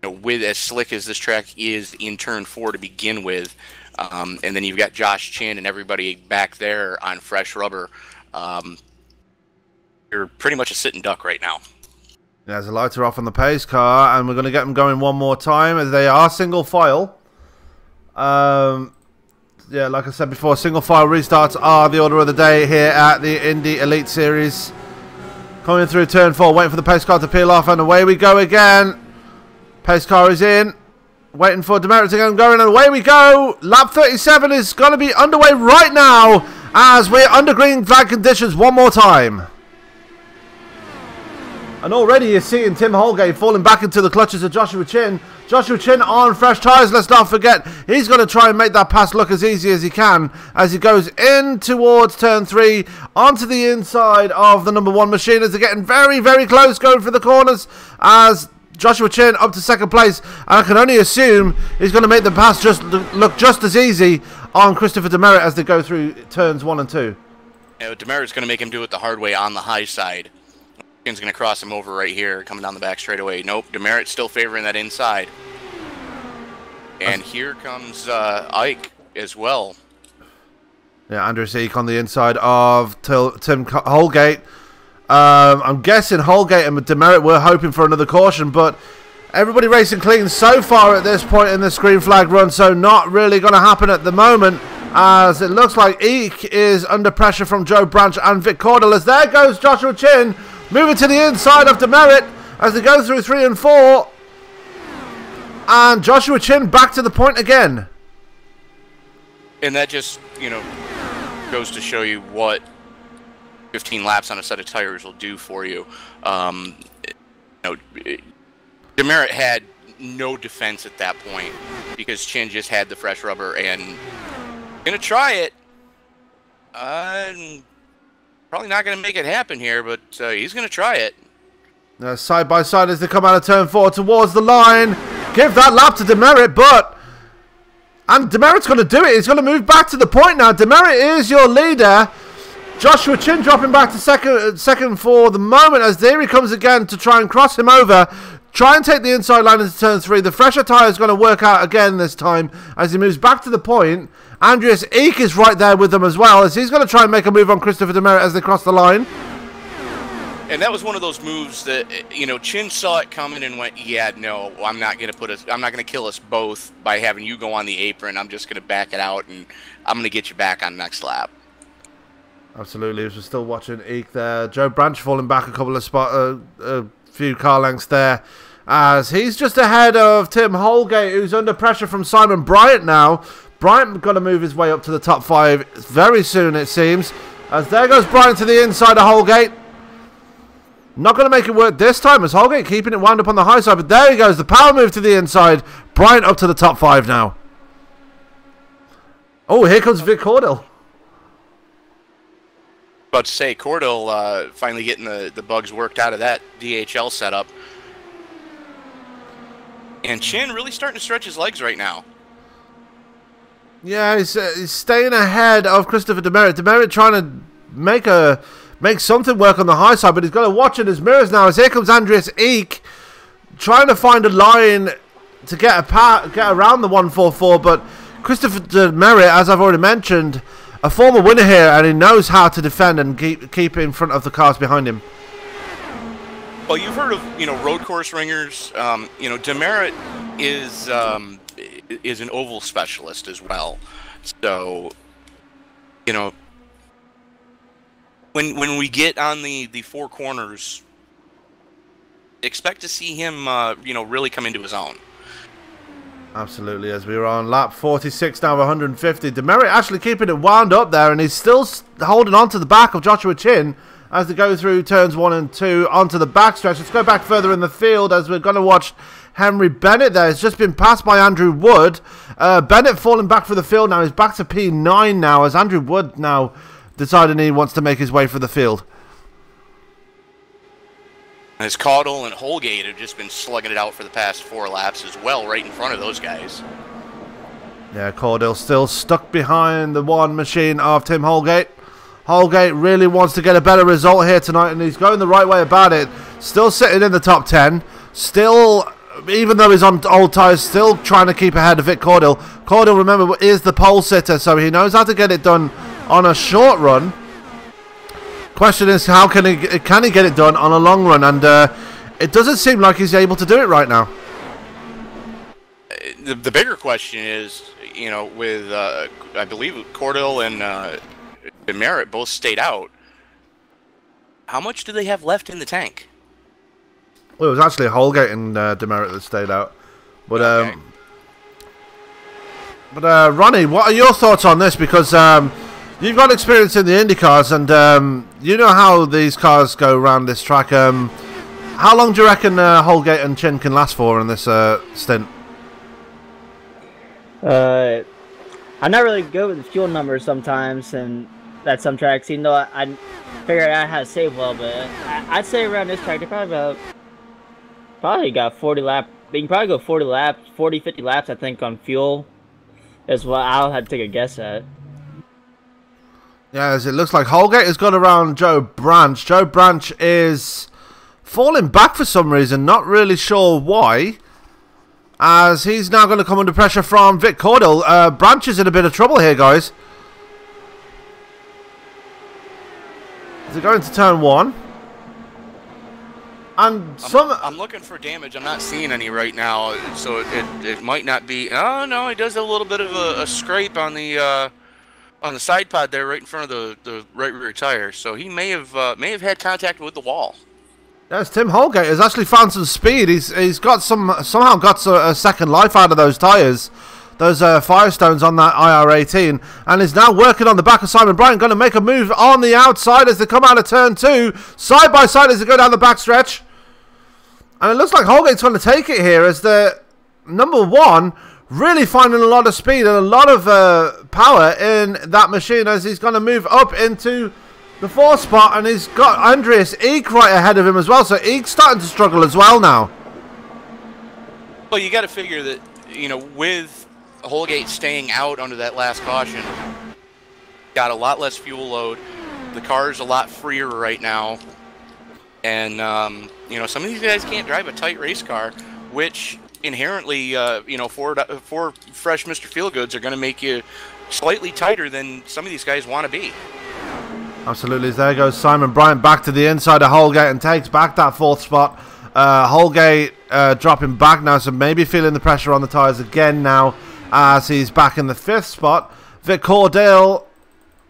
with as slick as this track is in turn 4 to begin with, and then you've got Josh Chin and everybody back there on fresh rubber. You're pretty much a sitting duck right now. There's a lighter off on the pace car, and we're going to get them going one more time, as they are single file. Yeah, like I said before, single file restarts are the order of the day here at the Indy Elite Series. Coming through turn 4, waiting for the pace car to peel off, and away we go again. Pace car is in, waiting for Demerit to get going, and away we go. Lap 37 is going to be underway right now, as we're under green flag conditions one more time. And already you're seeing Tim Holgate falling back into the clutches of Joshua Chin. Joshua Chin on fresh tyres, let's not forget. He's going to try and make that pass look as easy as he can as he goes in towards turn 3 onto the inside of the number 1 machine, as they're getting very, very close going for the corners, as Joshua Chin up to second place. And I can only assume he's going to make the pass just look just as easy on Christopher Demerit as they go through turns 1 and 2. Yeah, Demerit's going to make him do it the hard way on the high side. Chin's going to cross him over right here, coming down the back straightaway. Nope, Demerit's still favoring that inside. And here comes Ike as well. Yeah, Andreas Eek on the inside of Tim Holgate. I'm guessing Holgate and Demerit were hoping for another caution, but everybody racing clean so far at this point in the green flag run, so not really going to happen at the moment, as it looks like Eek is under pressure from Joe Branch and Vic Cordell, as there goes Joshua Chin, moving to the inside of Demerit as they go through 3 and 4. And Joshua Chin back to the point again. And that just, goes to show you what 15 laps on a set of tires will do for you. Demerit had no defense at that point because Chin just had the fresh rubber and going to try it. Probably not going to make it happen here, but he's going to try it. Side by side as they come out of turn 4 towards the line. Give that lap to Demerit, and Demerit's going to do it. He's going to move back to the point now. Demerit is your leader. Joshua Chin dropping back to second for the moment, as there he comes again to try and cross him over. Try and take the inside line into turn 3. The fresher tyre is going to work out again this time as he moves back to the point. Andreas Eek is right there with them as well, as he's going to try and make a move on Christopher Demerit as they cross the line. And that was one of those moves that, Chin saw it coming and went, yeah, no, I'm not going to kill us both by having you go on the apron. I'm just going to back it out, and I'm going to get you back on next lap. Absolutely. We're still watching Eek there. Joe Branch falling back a couple of a few car lengths there, as he's just ahead of Tim Holgate, who's under pressure from Simon Bryant now. Bryant going to move his way up to the top 5 very soon, it seems, as there goes Bryant to the inside of Holgate. Not going to make it work this time, as Holgate keeping it wound up on the high side, but there he goes, the power move to the inside. Bryant up to the top 5 now. Oh, here comes Vic Cordell. About to say, Cordell finally getting the bugs worked out of that DHL setup. And Chin really starting to stretch his legs right now. Yeah, he's staying ahead of Christopher Demerit. Demerit trying to make something work on the high side, but he's got to watch in his mirrors now, as here comes Andreas Eek trying to find a line to get around the 144, but Christopher Demerit, as I've already mentioned, a former winner here, and he knows how to defend and keep in front of the cars behind him. Well, you've heard of road course ringers. Demerit is an oval specialist as well. So, when we get on the 4 corners, expect to see him really come into his own. Absolutely, as we were on lap 46 now, 150. Demerit actually keeping it wound up there, and he's still holding on to the back of Joshua Chin as they go through turns 1 and 2 onto the backstretch. Let's go back further in the field as we're going to watch Henry Bennett there. It's just been passed by Andrew Wood. Bennett falling back for the field now. He's back to P9 now as Andrew Wood now deciding he wants to make his way for the field. As Caudle and Holgate have just been slugging it out for the past 4 laps as well, right in front of those guys. Yeah, Caudle still stuck behind the one machine of Tim Holgate. Holgate really wants to get a better result here tonight, and he's going the right way about it. Still sitting in the top 10. Still, even though he's on old tyres, still trying to keep ahead of Vic Caudle. Caudle, remember, is the pole sitter, so he knows how to get it done on a short run. Question is, how can he get it done on a long run? And it doesn't seem like he's able to do it right now. The bigger question is, you know, with I believe Cordell and Demerit both stayed out. How much do they have left in the tank? Well, it was actually Holgate and Demerit that stayed out. But okay. Ronnie, what are your thoughts on this? Because you've got experience in the Indy cars, and you know how these cars go around this track. How long do you reckon Holgate and Chin can last for in this stint? I'm not really good with the fuel numbers sometimes, and at some tracks, even though I figured out how to save well, but I'd say around this track, they probably got 40 laps. They can probably go 40 laps, 40, 50 laps, I think, on fuel is what I'll have to take a guess at. Yeah, as it looks like Holgate has got around Joe Branch. Joe Branch is falling back for some reason, not really sure why, as he's now going to come under pressure from Vic Caudle. Branch is in a bit of trouble here, guys. They're going to turn 1. And I'm looking for damage. I'm not seeing any right now, so it might not be. Oh no, he does a little bit of a scrape on the side pod there, right in front of the right rear tire. So he may have had contact with the wall. Yes, Tim Holgate has actually found some speed. He's got somehow got a second life out of those tires, those Firestones on that IR18, and is now working on the back of Simon Bryant. Going to make a move on the outside as they come out of turn 2, side by side as they go down the backstretch. And it looks like Holgate's going to take it here as the number 1 really finding a lot of speed and a lot of power in that machine as he's going to move up into the 4th spot, and he's got Andreas Eek right ahead of him as well, so Eek's starting to struggle as well now. Well, you got to figure that, you know, with Holgate staying out under that last caution, got a lot less fuel load. The car's a lot freer right now, and you know, some of these guys can't drive a tight race car, which inherently, you know, four fresh Mr. Feelgoods are going to make you slightly tighter than some of these guys want to be. Absolutely. There goes Simon Bryant back to the inside of Holgate and takes back that 4th spot. Holgate dropping back now, so maybe feeling the pressure on the tyres again now as he's back in the 5th spot. Vic Caudle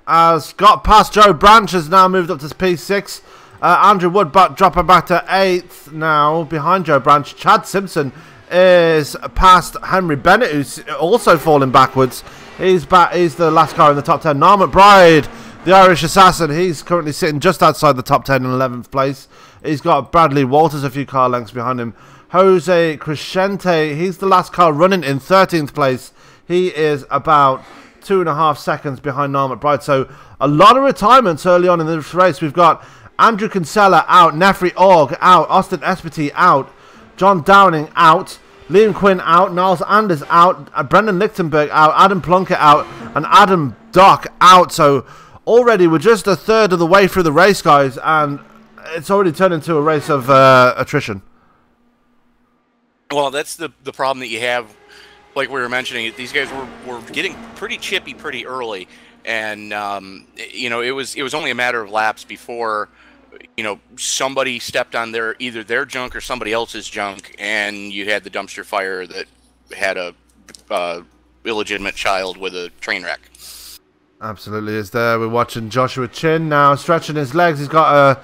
has got past Joe Branch, has now moved up to P6. Andrew Wood dropping back to 8th now behind Joe Branch. Chad Simpson is past Henry Bennett, who's also falling backwards. He's the last car in the top 10. Niall McBride, the Irish assassin, he's currently sitting just outside the top 10 in 11th place. He's got Bradley Walters a few car lengths behind him. Jose Crescente, he's the last car running in 13th place. He is about 2.5 seconds behind Niall McBride. So a lot of retirements early on in this race. We've got Andrew Kinsella out, Nefri Org out, Austin Espity out, John Downing out, Liam Quinn out, Niles Anders out, Brendan Lichtenberg out, Adam Plunkett out, and Adam Dock out. So already we're just a third of the way through the race, guys, and it's already turned into a race of attrition. Well, that's the problem that you have. Like we were mentioning, these guys were getting pretty chippy pretty early, and you know, it was only a matter of laps before, you know, somebody stepped on either their junk or somebody else's junk, and you had the dumpster fire that had a illegitimate child with a train wreck. Absolutely is there. We're watching Joshua Chin now stretching his legs. He's got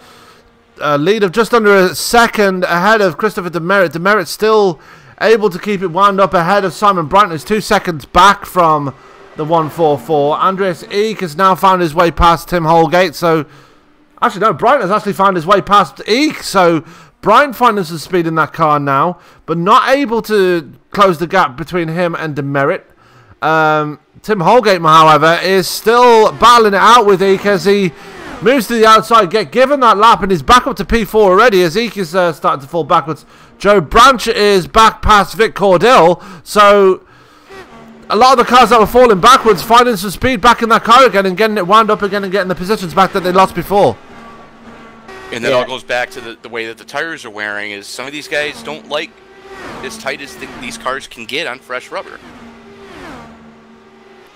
a lead of just under a second ahead of Christopher Demerit. Demerit still able to keep it wound up ahead of Simon Bryant, who's 2 seconds back from the 144. Andreas Eek has now found his way past Tim Holgate, so Actually, no, Bryant has actually found his way past Eek, so Bryant finding some speed in that car now, but not able to close the gap between him and Demerit. Tim Holgate, however, is still battling it out with Eek as he moves to the outside, given that lap, and he's back up to P4 already as Eek is starting to fall backwards. Joe Branch is back past Vic Cordell, so a lot of the cars that were falling backwards finding some speed back in that car again and getting it wound up again and getting the positions back that they lost before. And that all goes back to the way that the tires are wearing. Is some of these guys don't like as tight as these cars can get on fresh rubber.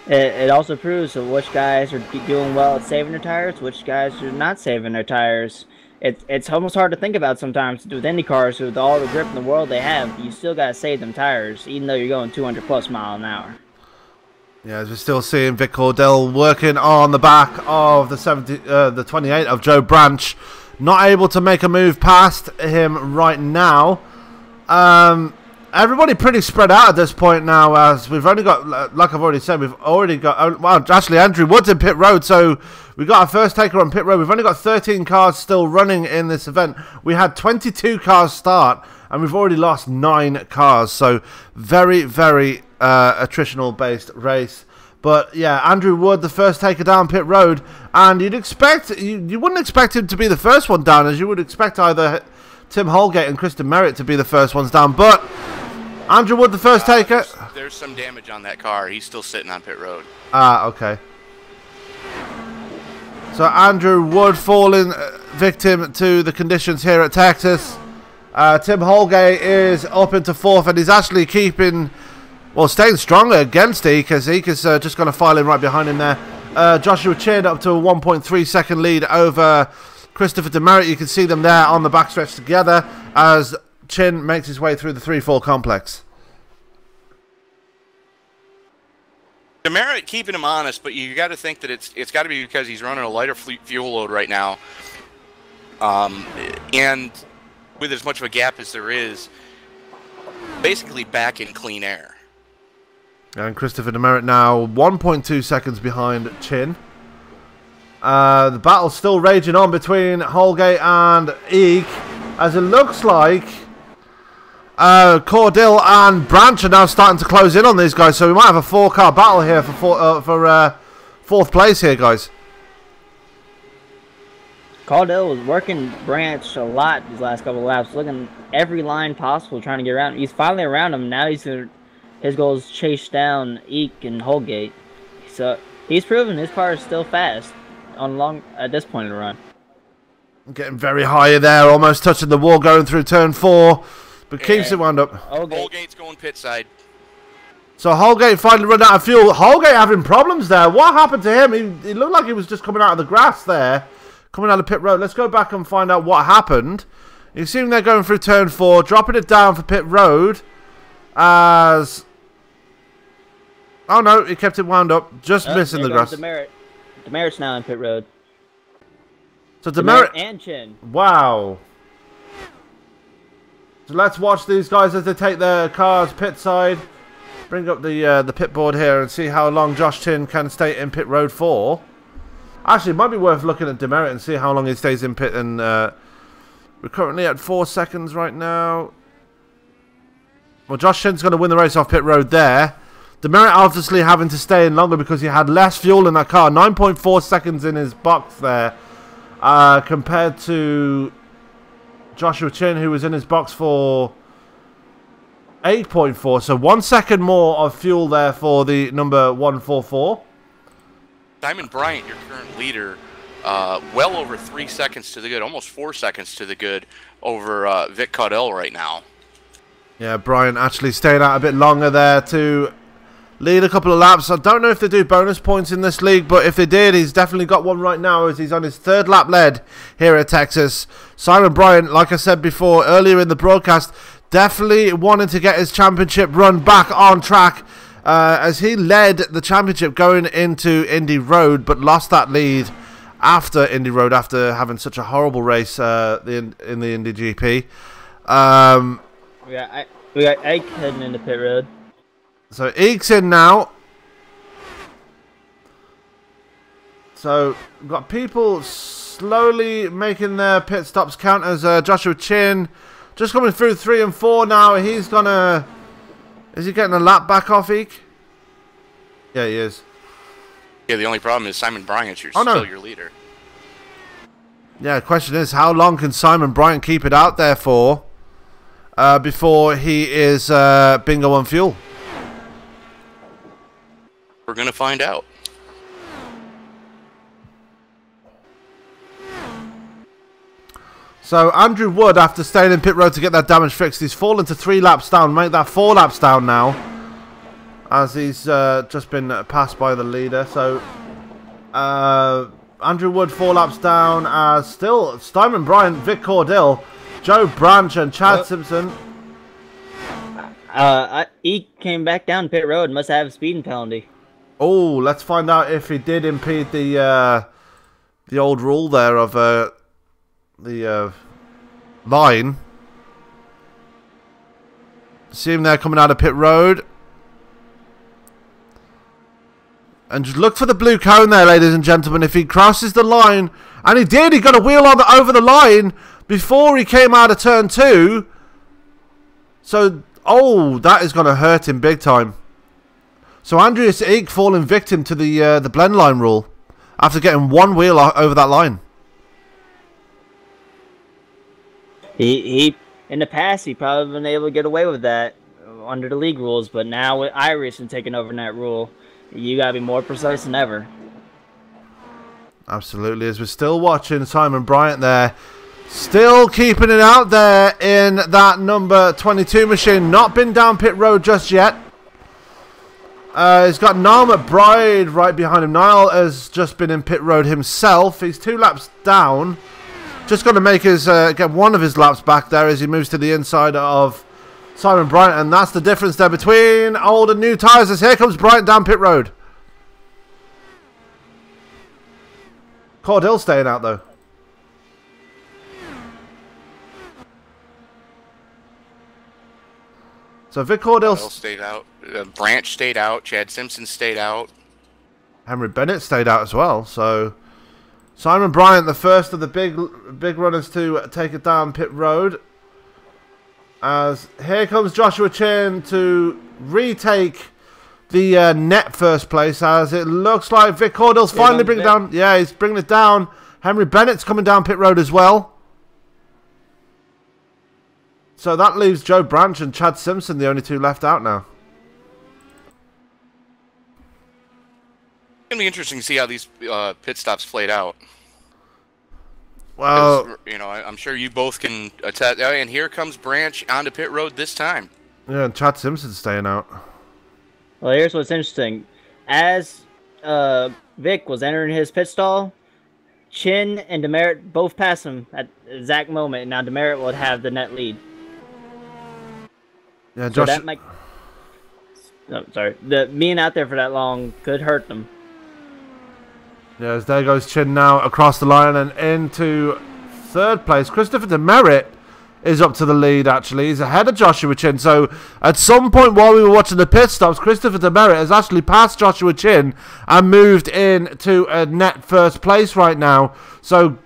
It also proves which guys are doing well at saving their tires, which guys are not saving their tires. It's almost hard to think about sometimes with Indy cars with all the grip in the world they have. You still gotta save them tires, even though you're going 200 plus mile an hour. Yeah, as we're still seeing Vic Cordell working on the back of the 28 of Joe Branch. Not able to make a move past him right now. Everybody pretty spread out at this point now, as we've only got, like I've already said, we've already got, well, actually Andrew Wood's in pit road, so we got our first taker on pit road. We've only got 13 cars still running in this event. We had 22 cars start, and we've already lost 9 cars, so very, very attritional based race. But yeah, Andrew Wood, the first taker down pit road, and you'd expect, you wouldn't expect him to be the first one down, as you would expect either Tim Holgate and Kristen Merritt to be the first ones down, but Andrew Wood, the first taker. There's some damage on that car. He's still sitting on pit road. Ah, okay. So Andrew Wood falling victim to the conditions here at Texas. Tim Holgate is up into 4th, and he's actually keeping, well, staying stronger against Eek, as Eek is just going to file in right behind him there. Joshua Chin up to a 1.3 second lead over Christopher Demerit. You can see them there on the backstretch together as Chin makes his way through the 3-4 complex. Demerit keeping him honest, but you got to think that it's got to be because he's running a lighter fuel load right now, and with as much of a gap as there is, basically back in clean air. And Christopher Demerit now 1.2 seconds behind Chin. The battle's still raging on between Holgate and Eek, as it looks like Cordell and Branch are now starting to close in on these guys, so we might have a 4-car battle here for 4th place here, guys. Cordell was working Branch a lot these last couple of laps, looking every line possible, trying to get around him. He's finally around him. Now his goal is chase down Eek and Holgate. So he's proven his car is still fast at this point in the run. Getting very high there, almost touching the wall, going through turn 4. But keeps it wound up. Holgate's going pit side. So Holgate finally run out of fuel. Holgate having problems there. What happened to him? He looked like he was just coming out of the grass there. Coming out of pit road. Let's go back and find out what happened. You see him there going through turn 4. Dropping it down for pit road. As... oh no, he kept it wound up. Just missing the grass. Demerit's now in pit road. So Demerit and Chin. Wow. So let's watch these guys as they take their cars pit side. Bring up the pit board here and see how long Josh Chin can stay in pit road for. Actually, it might be worth looking at Demerit and see how long he stays in pit. And we're currently at 4 seconds right now. Well, Josh Chin's going to win the race off pit road there. Demerit obviously having to stay in longer because he had less fuel in that car. 9.4 seconds in his box there. Compared to Joshua Chin, who was in his box for 8.4. So 1 second more of fuel there for the number 144. Simon Bryant, your current leader, well over 3 seconds to the good, almost 4 seconds to the good over Vic Cordell right now. Yeah, Bryant actually staying out a bit longer there to lead a couple of laps. I don't know if they do bonus points in this league, but if they did, he's definitely got one right now as he's on his 3rd lap led here at Texas. Simon Bryant, like I said before earlier in the broadcast, definitely wanting to get his championship run back on track as he led the championship going into Indy Road, but lost that lead after Indy Road after having such a horrible race in the Indy GP. We got Ike heading into pit road. So Eek's in now. So we've got people slowly making their pit stops count as Joshua Chin just coming through 3 and 4 now. He's gonna... Is he getting a lap back off, Eek? Yeah, he is. Yeah, the only problem is Simon Bryant's still your leader. Yeah, the question is, how long can Simon Bryant keep it out there for before he is bingo on fuel? We're going to find out. So Andrew Wood, after staying in pit road to get that damage fixed, he's fallen to 3 laps down, make that 4 laps down now, as he's just been passed by the leader. So Andrew Wood 4 laps down, as still Simon Bryant, Vic Cordill, Joe Branch and Chad Simpson. He came back down pit road, must have a speeding penalty. Oh, let's find out if he did impede the old rule there of the line. See him there coming out of pit road. And just look for the blue cone there, ladies and gentlemen. If he crosses the line, and he did, he got a wheel on over the line before he came out of turn 2. So, oh, that is going to hurt him big time. So Andreas Eek falling victim to the blend line rule after getting 1 wheel over that line. He in the past he probably been able to get away with that under the league rules, but now with Irish and taking over that rule, you gotta be more precise than ever. Absolutely, as we're still watching Simon Bryant there, still keeping it out there in that number 22 machine, not been down pit road just yet. He's got Niall McBride right behind him. Niall has just been in pit road himself. He's 2 laps down. Just going to make his get 1 of his laps back there as he moves to the inside of Simon Bryant, and that's the difference there between old and new tyres. As here comes Bryant down pit road. Cordill staying out though. So Vic Cordill stayed out. Branch stayed out. Chad Simpson stayed out. Henry Bennett stayed out as well. So Simon Bryant, the first of the big runners to take it down pit road. As here comes Joshua Chin to retake the net first place. As it looks like Vic Cordill's finally bringing it down. Yeah, he's bringing it down. Henry Bennett's coming down pit road as well. So that leaves Joe Branch and Chad Simpson the only 2 left out now. It's going to be interesting to see how these pit stops played out. Well, you know, I'm sure you both can attest. And here comes Branch onto pit road this time. Yeah, and Chad Simpson's staying out. Well, here's what's interesting. As Vic was entering his pit stall, Chin and Demerit both passed him at the exact moment. Now Demerit would have the net lead. Yeah, So Josh. that might... No, sorry. Being out there for that long could hurt them. Yeah, as there goes Chin now across the line and into 3rd place. Christopher Demerit is up to the lead, actually. He's ahead of Joshua Chin. So at some point while we were watching the pit stops, Christopher Demerit has actually passed Joshua Chin and moved into a net 1st place right now. So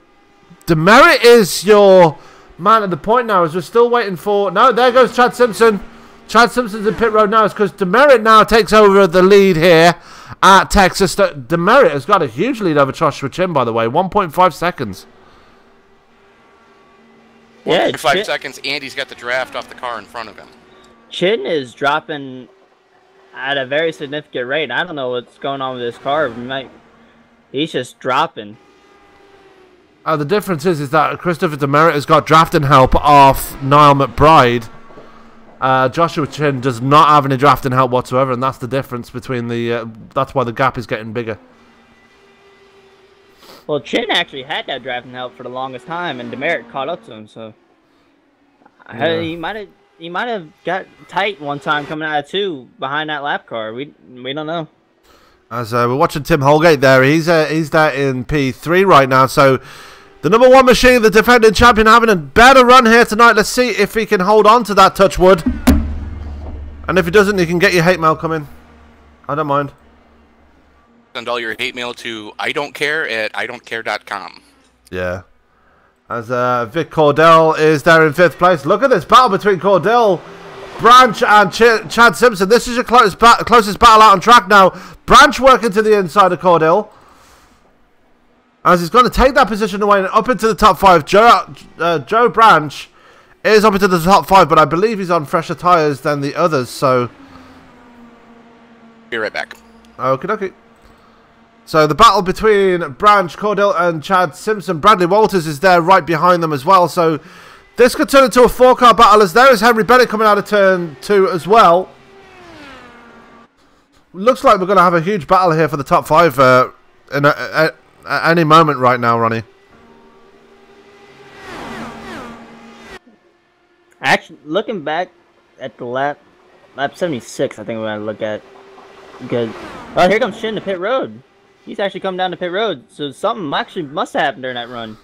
Demerit is your man at the point now, as we're still waiting for... No, there goes Chad Simpson. Chad Simpson's in pit road now, because Demerit now takes over the lead here at Texas. Demerit has got a huge lead over Joshua Chin, by the way. 1.5 seconds. Yeah, 5 seconds, Andy's got the draft off the car in front of him. Chin is dropping at a very significant rate. I don't know what's going on with this car. He's just dropping. The difference is that Christopher Demerit has got drafting help off Niall McBride. Joshua Chin does not have any drafting help whatsoever, and that's the difference between the... that's why the gap is getting bigger. Well, Chin actually had that drafting help for the longest time, and Demerit caught up to him, so... Yeah. He might have got tight one time coming out of 2 behind that lap car. We don't know. As we're watching Tim Holgate there, he's there in P3 right now, so... The number 1 machine, the defending champion, having a better run here tonight. Let's see if he can hold on to that touch wood. And if he doesn't, you can get your hate mail coming. I don't mind. Send all your hate mail to idon'tcare@idon'tcare.com. Yeah. As Vic Cordell is there in 5th place. Look at this battle between Cordell, Branch, and Chad Simpson. This is your closest battle out on track now. Branch working to the inside of Cordell, as he's going to take that position away and up into the top 5. Joe Branch is up into the top 5, but I believe he's on fresher tyres than the others, so... Be right back. Okie dokie. So the battle between Branch, Cordell, and Chad Simpson. Bradley Walters is there right behind them as well. So this could turn into a 4-car battle, as there is Henry Bennett coming out of turn 2 as well. Looks like we're going to have a huge battle here for the top 5 at any moment right now, Ronnie. Actually, looking back at the lap 76, I think we're going to look at. Because, oh, here comes Shin to pit road. He's actually come down to pit road, so something actually must have happened during that run.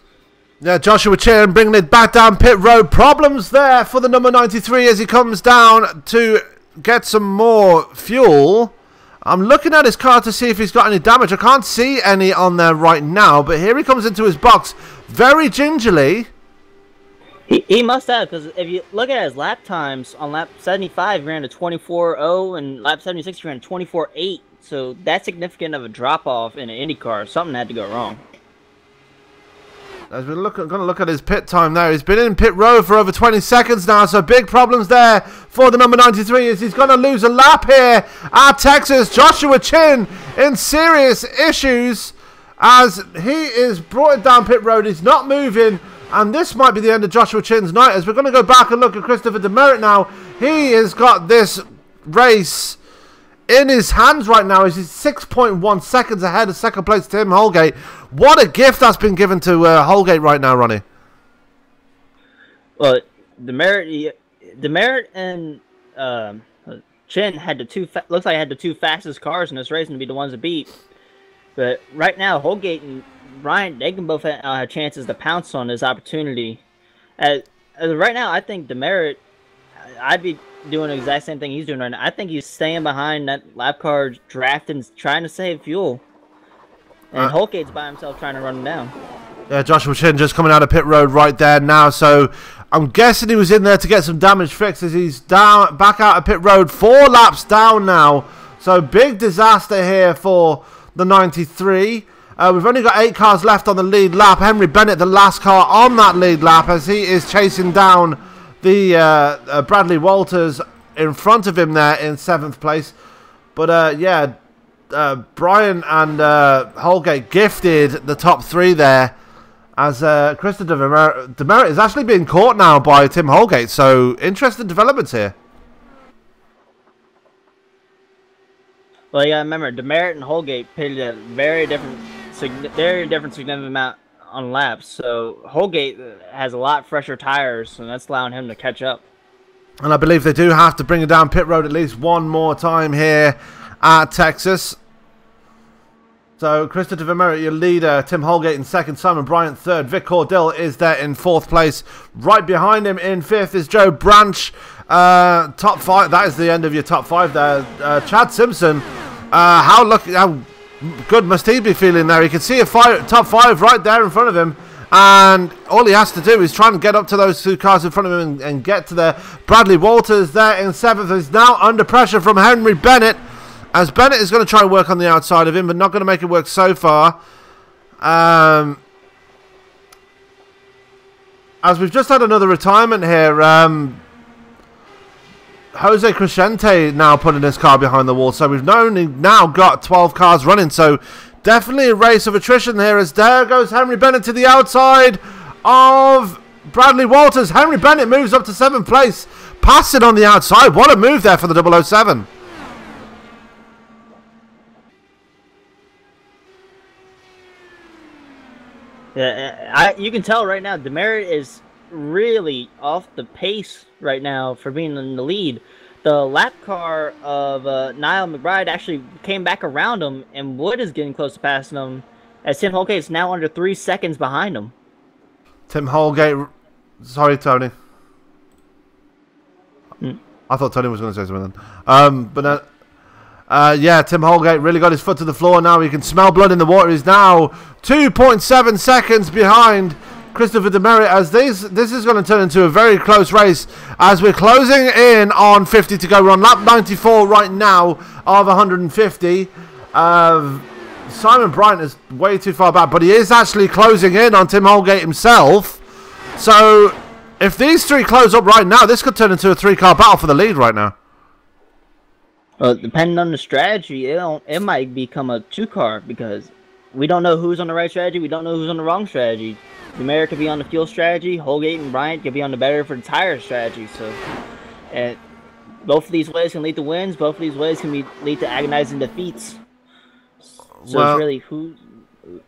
Yeah, Joshua Chin bringing it back down pit road. Problems there for the number 93 as he comes down to get some more fuel. I'm looking at his car to see if he's got any damage. I can't see any on there right now, but here he comes into his box very gingerly. He must have, because if you look at his lap times, on lap 75 he ran a 24.0, and lap 76 he ran a 24.8. So that's significant of a drop-off in an Indy car. Something had to go wrong. As we're going to look at his pit time there. He's been in pit road for over 20 seconds now, so big problems there for the number 93 as he's going to lose a lap here at Texas. Joshua Chin in serious issues as he is brought down pit road. He's not moving, and this might be the end of Joshua Chin's night, as we're going to go back and look at Christopher Demerit now. He has got this race in his hands right now. He's 6.1 seconds ahead of second place Tim Holgate. What a gift that's been given to Holgate right now, Ronnie. Well, Demerit and Chin had the looks like had the 2 fastest cars in this race and to be the ones to beat. But right now, Holgate and Bryant, they can both have chances to pounce on this opportunity. As right now, I think Demerit, I'd be doing the exact same thing he's doing right now. I think he's staying behind that lap car, drafting, trying to save fuel. And Holgate's by himself trying to run him down. Yeah, Joshua Chin just coming out of pit road right there now. So I'm guessing he was in there to get some damage fixed as he's down, back out of pit road. 4 laps down now. So big disaster here for the 93. We've only got 8 cars left on the lead lap. Henry Bennett, the last car on that lead lap, as he is chasing down the Bradley Walters in front of him there in 7th place. But yeah, Brian and Holgate gifted the top 3 there, as Christopher Demerit is actually being caught now by Tim Holgate. So interesting developments here. Well, you gotta remember, Demerit and Holgate pitted at very different significant amount on laps. So Holgate has a lot fresher tires, and that's allowing him to catch up. And I believe they do have to bring it down pit road at least one more time here at Texas. So Christopher Demerit, your leader. Tim Holgate in 2nd. Simon Bryant 3rd. Vic Cordell is there in 4th place. Right behind him in 5th is Joe Branch. Top 5. That is the end of your top 5 there. Chad Simpson. How good must he be feeling there? He can see a top 5 right there in front of him. And all he has to do is try and get up to those 2 cars in front of him and get to there. Bradley Walters there in 7th. He's now under pressure from Henry Bennett, as Bennett is going to try and work on the outside of him, but not going to make it work so far. As we've just had another retirement here, Jose Crescente now putting his car behind the wall. So we've now got 12 cars running. So definitely a race of attrition here, as there goes Henry Bennett to the outside of Bradley Walters. Henry Bennett moves up to 7th place, passing on the outside. What a move there for the 007. Yeah, you can tell right now Demerit is really off the pace right now for being in the lead. The lap car of Niall McBride actually came back around him, and Wood is getting close to passing him, as Tim Holgate is now under 3 seconds behind him. Tim Holgate, sorry Tony. I thought Tony was going to say something then. Yeah, Tim Holgate really got his foot to the floor now. He can smell blood in the water. He's now 2.7 seconds behind Christopher Demerit, as this is going to turn into a very close race as we're closing in on 50 to go. We're on lap 94 right now of 150. Simon Bryant is way too far back, but he is actually closing in on Tim Holgate himself. So if these three close up right now, this could turn into a 3-car battle for the lead right now. Well, depending on the strategy, it might become a 2-car, because we don't know who's on the right strategy. We don't know who's on the wrong strategy. Demerit could be on the fuel strategy. Holgate and Bryant could be on the better for the tire strategy. So, and both of these ways can lead to wins. Both of these ways can lead to agonizing defeats. So well, it's really who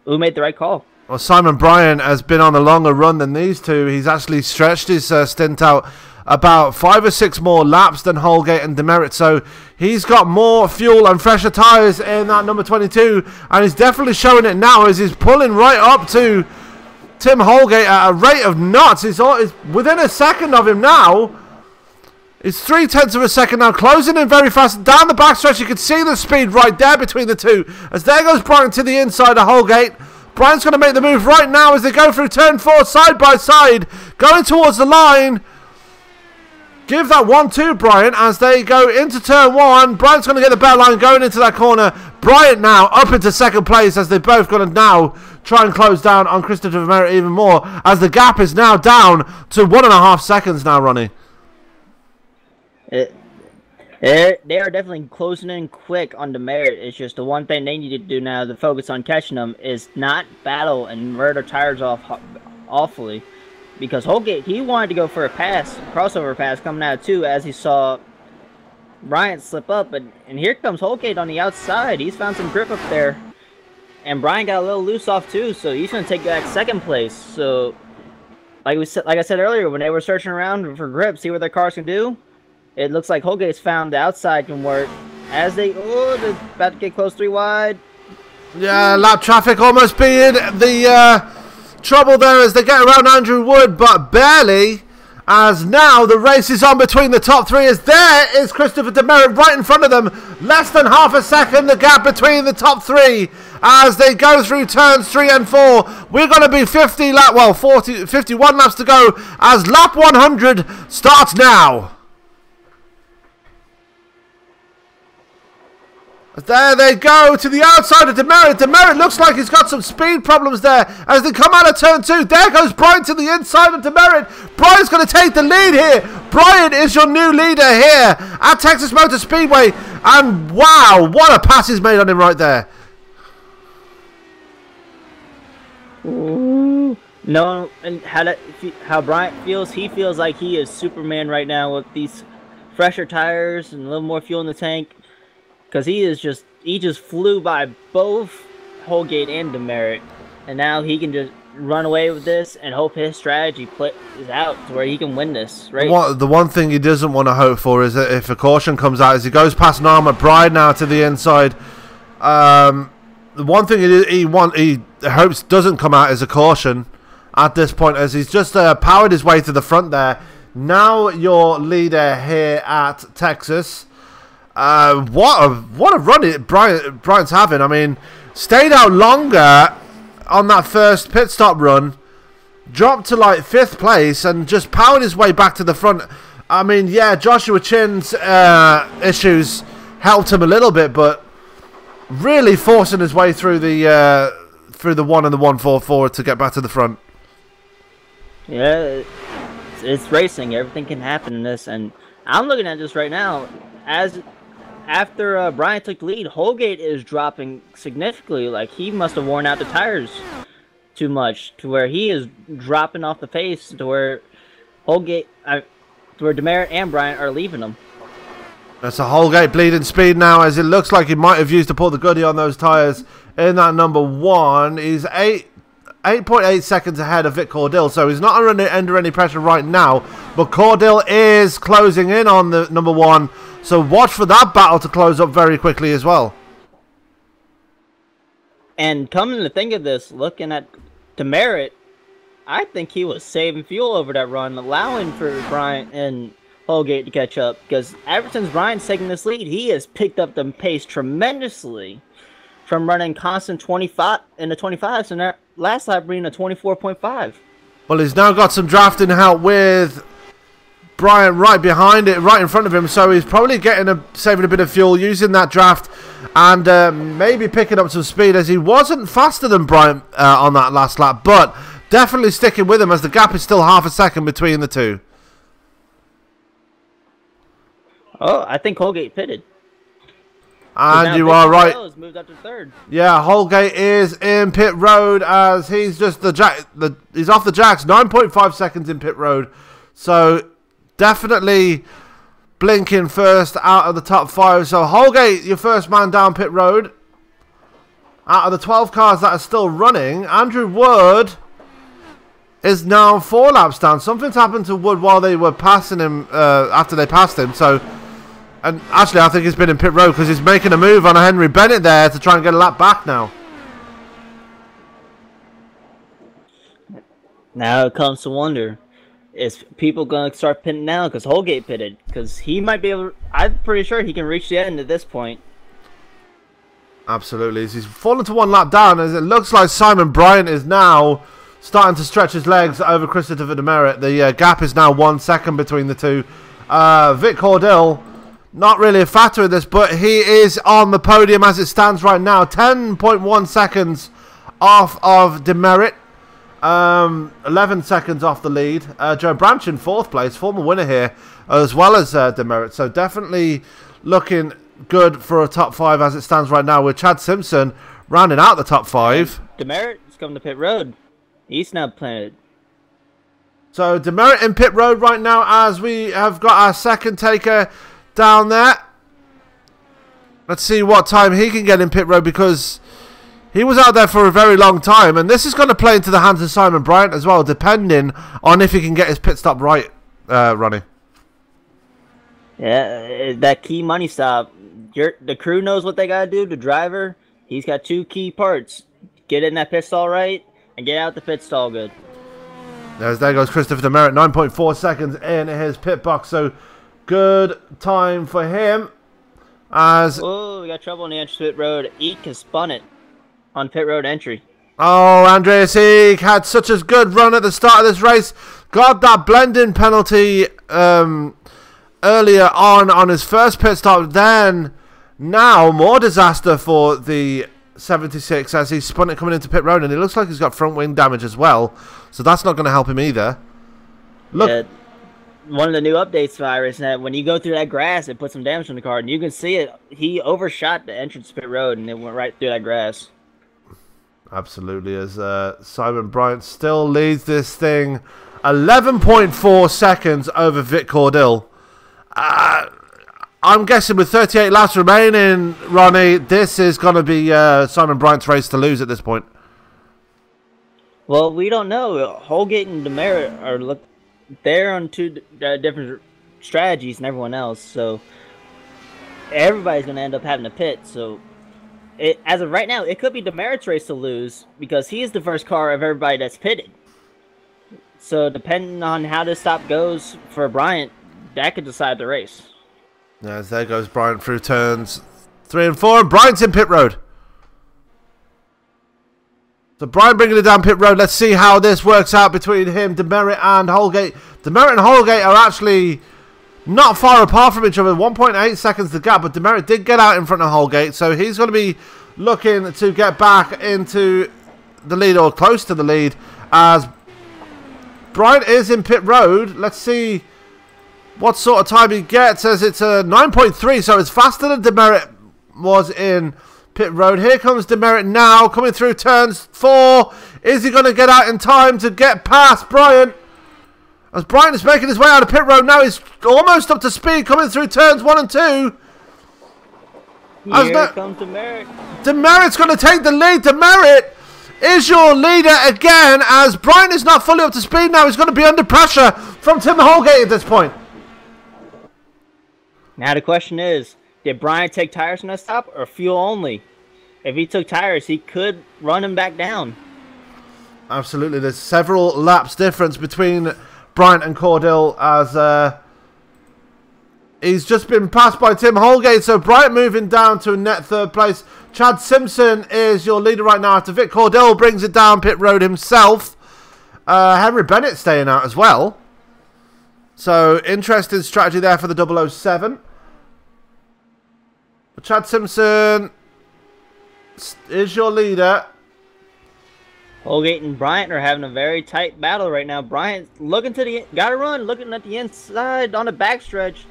made the right call. Well, Simon Bryant has been on a longer run than these two. He's actually stretched his stint out about 5 or 6 more laps than Holgate and Demerit. So he's got more fuel and fresher tyres in that number 22. And he's definitely showing it now as he's pulling right up to Tim Holgate at a rate of knots. He's within a second of him now. It's 0.3 of a second now, closing in very fast. Down the backstretch, you can see the speed right there between the two. As there goes Bryant to the inside of Holgate. Bryant's going to make the move right now as they go through turn 4 side by side. Going towards the line. Give that 1-2, Bryant, as they go into turn 1. Bryant's going to get the better line going into that corner. Bryant now up into second place as they're both going to now try and close down on Christopher Demerit even more, as the gap is now down to 1.5 seconds now, Ronnie. They are definitely closing in quick on Demerit. It's just the one thing they need to do now to focus on catching them is not battle and murder tires off awfully. Because Holgate, he wanted to go for a pass, crossover pass coming out too, as he saw Bryant slip up. And here comes Holgate on the outside. He's found some grip up there. And Bryant got a little loose off too, so he's going to take back second place. So, like I said earlier, when they were searching around for grip, see what their cars can do, it looks like Holgate's found the outside can work. As they're about to get close 3 wide. Yeah, lap traffic almost being the trouble there as they get around Andrew Wood, but barely. As now the race is on between the top 3, as there is Christopher Demerit right in front of them. Less than half a second the gap between the top 3 as they go through turns 3 and 4. We're going to be 51 laps to go as lap 100 starts now. There they go to the outside of Demerit. Demerit looks like he's got some speed problems there as they come out of turn 2. There goes Bryant to the inside of Demerit. Bryant's going to take the lead here. Bryant is your new leader here at Texas Motor Speedway. And wow, what a pass he's made on him right there. Ooh. No, and how Bryant feels, he feels like he is Superman right now with these fresher tires and a little more fuel in the tank. Because he just flew by both Holgate and Demerit. And now he can just run away with this and hope his strategy is out to where he can win this, right? The one thing he doesn't want to hope for is that if a caution comes out, as he goes past Norm McBride now to the inside, the one thing he hopes doesn't come out is a caution at this point, as he's just powered his way to the front there. Now your leader here at Texas. What a run Bryant's having. I mean, stayed out longer on that first pit stop run, dropped to like 5th place and just powered his way back to the front. I mean, yeah, Joshua Chin's issues helped him a little bit, but really forcing his way through the 1 and the 1-4 forward to get back to the front. Yeah, it's racing. Everything can happen in this, and I'm looking at this right now after Bryant took the lead, Holgate is dropping significantly. Like, he must have worn out the tires too much to where he is dropping off the pace to where Demerit and Bryant are leaving him. That's a Holgate bleeding speed now, as it looks like he might have used to put the goodie on those tires in that number 1. He's 8.8 seconds ahead of Vic Cordill, so he's not under any pressure right now. But Cordill is closing in on the number 1. So watch for that battle to close up very quickly as well. And coming to think of this, looking at Demerit, I think he was saving fuel over that run, allowing for Bryant and Holgate to catch up, because ever since Bryant's taken this lead, he has picked up the pace tremendously from running constant 25 in the 25s, and that last lap being a 24.5. Well, he's now got some drafting help with Bryant right behind it, right in front of him, so he's probably saving a bit of fuel, using that draft, and maybe picking up some speed, as he wasn't faster than Bryant on that last lap, but definitely sticking with him, as the gap is still half a second between the two. Oh, I think Holgate pitted. And you are right. Moved up to third. Yeah, Holgate is in pit road, as he's just he's off the jacks. 9.5 seconds in pit road, so definitely blinking first out of the top 5. So Holgate, your first man down pit road. Out of the 12 cars that are still running, Andrew Wood is now 4 laps down. Something's happened to Wood while they were passing him, after they passed him. So, and actually I think he's been in pit road because he's making a move on a Henry Bennett there to try and get a lap back now. Now it comes to wonder, is people going to start pitting now because Holgate pitted? Because he might be able to, I'm pretty sure he can reach the end at this point. Absolutely. He's fallen to 1 lap down, as it looks like Simon Bryant is now starting to stretch his legs over Christopher Demerit. The gap is now 1 second between the two. Vic Cordell, not really a factor in this, but he is on the podium as it stands right now. 10.1 seconds off of Demerit. 11 seconds off the lead. Joe Branch in 4th place, former winner here, as well as Demerit. So definitely looking good for a top 5 as it stands right now, with Chad Simpson rounding out the top 5. Demerit is coming to pit road. He's now planted. So Demerit in pit road right now, as we have got our second taker down there. Let's see what time he can get in pit road, because he was out there for a very long time, and this is going to play into the hands of Simon Bryant as well, depending on if he can get his pit stop right, Ronnie. Yeah, that key money stop. The crew knows what they got to do. The driver, he's got 2 key parts. Get in that pit stall right, and get out the pit stall good. There goes Christopher Demerit, 9.4 seconds in his pit box, so good time for him. As oh, we got trouble on the entrance pit road. Eek has spun it on pit road entry. Oh, Andreas Eek had such a good run at the start of this race. Got that blending penalty earlier on his first pit stop. Then now more disaster for the 76 as he spun it coming into pit road, and it looks like he's got front wing damage as well, so that's not going to help him either. Look, yeah, one of the new updates, Virus, that when you go through that grass, it puts some damage on the car, and you can see it. He overshot the entrance pit road, and it went right through that grass. Absolutely, as Simon Bryant still leads this thing 11.4 seconds over Vic Cordell. I'm guessing with 38 laps remaining, Ronnie, this is going to be Simon Bryant's race to lose at this point. Well, we don't know. Holgate and Demerit are they're on 2 different strategies than everyone else, so everybody's going to end up having to pit. So, as of right now, it could be Demerit's race to lose because he is the first car of everybody that's pitted. So, depending on how this stop goes for Bryant, that could decide the race. As there goes Bryant through turns 3 and 4, and Bryant's in pit road. So Bryant bringing it down pit road. Let's see how this works out between him, Demerit, and Holgate. Demerit and Holgate are actually not far apart from each other. 1.8 seconds the gap, but Demerit did get out in front of Holgate, so he's going to be looking to get back into the lead, or close to the lead, as Bryant is in pit road. Let's see what sort of time he gets, as it's a 9.3, so it's faster than Demerit was in pit road. Here comes Demerit now, coming through turns 4. Is he going to get out in time to get past Bryant? As Bryant is making his way out of pit road now, he's almost up to speed, coming through turns 1 and 2. Here comes Demerit. Demerit's going to take the lead. Demerit is your leader again, as Bryant is not fully up to speed now. He's going to be under pressure from Tim Holgate at this point. Now the question is, did Bryant take tires on that stop or fuel only? If he took tires, he could run him back down. Absolutely. There's several laps difference between Bryant and Cordell, as He's just been passed by Tim Holgate, so Bryant moving down to a net third place. Chad Simpson is your leader right now after Vic Cordell brings it down pit road himself. Henry Bennett staying out as well. So, interesting strategy there for the 007. But Chad Simpson is your leader. Holgate and Bryant are having a very tight battle right now. Bryant looking to the... Gotta run, looking at the inside on the backstretch.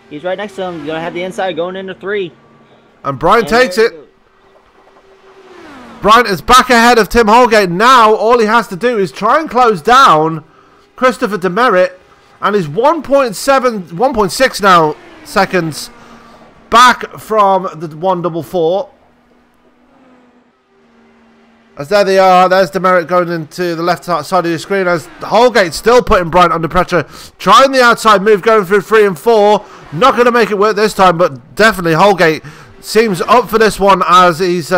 He's right next to him. You're gonna have the inside going into 3. And Bryant takes it. Bryant is back ahead of Tim Holgate. Now, all he has to do is try and close down Christopher Demerit. And he's 1.6 now seconds back from the 144. As there they are, there's Demerit going into the left side of your screen as Holgate still putting Bryant under pressure. Trying the outside move, going through 3 and 4. Not going to make it work this time, but definitely Holgate seems up for this one as he's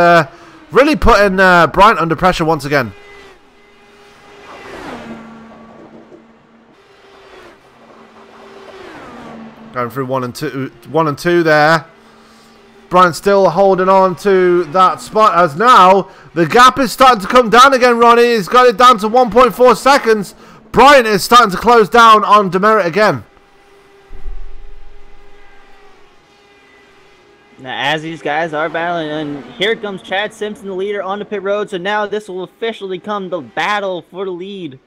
really putting Bryant under pressure once again. Going through 1 and 2 there. Bryant still holding on to that spot as now the gap is starting to come down again, Ronnie. He's got it down to 1.4 seconds. Bryant is starting to close down on Demerit again. Now, as these guys are battling, and here comes Chad Simpson, the leader, on the pit road. So now this will officially come the battle for the lead.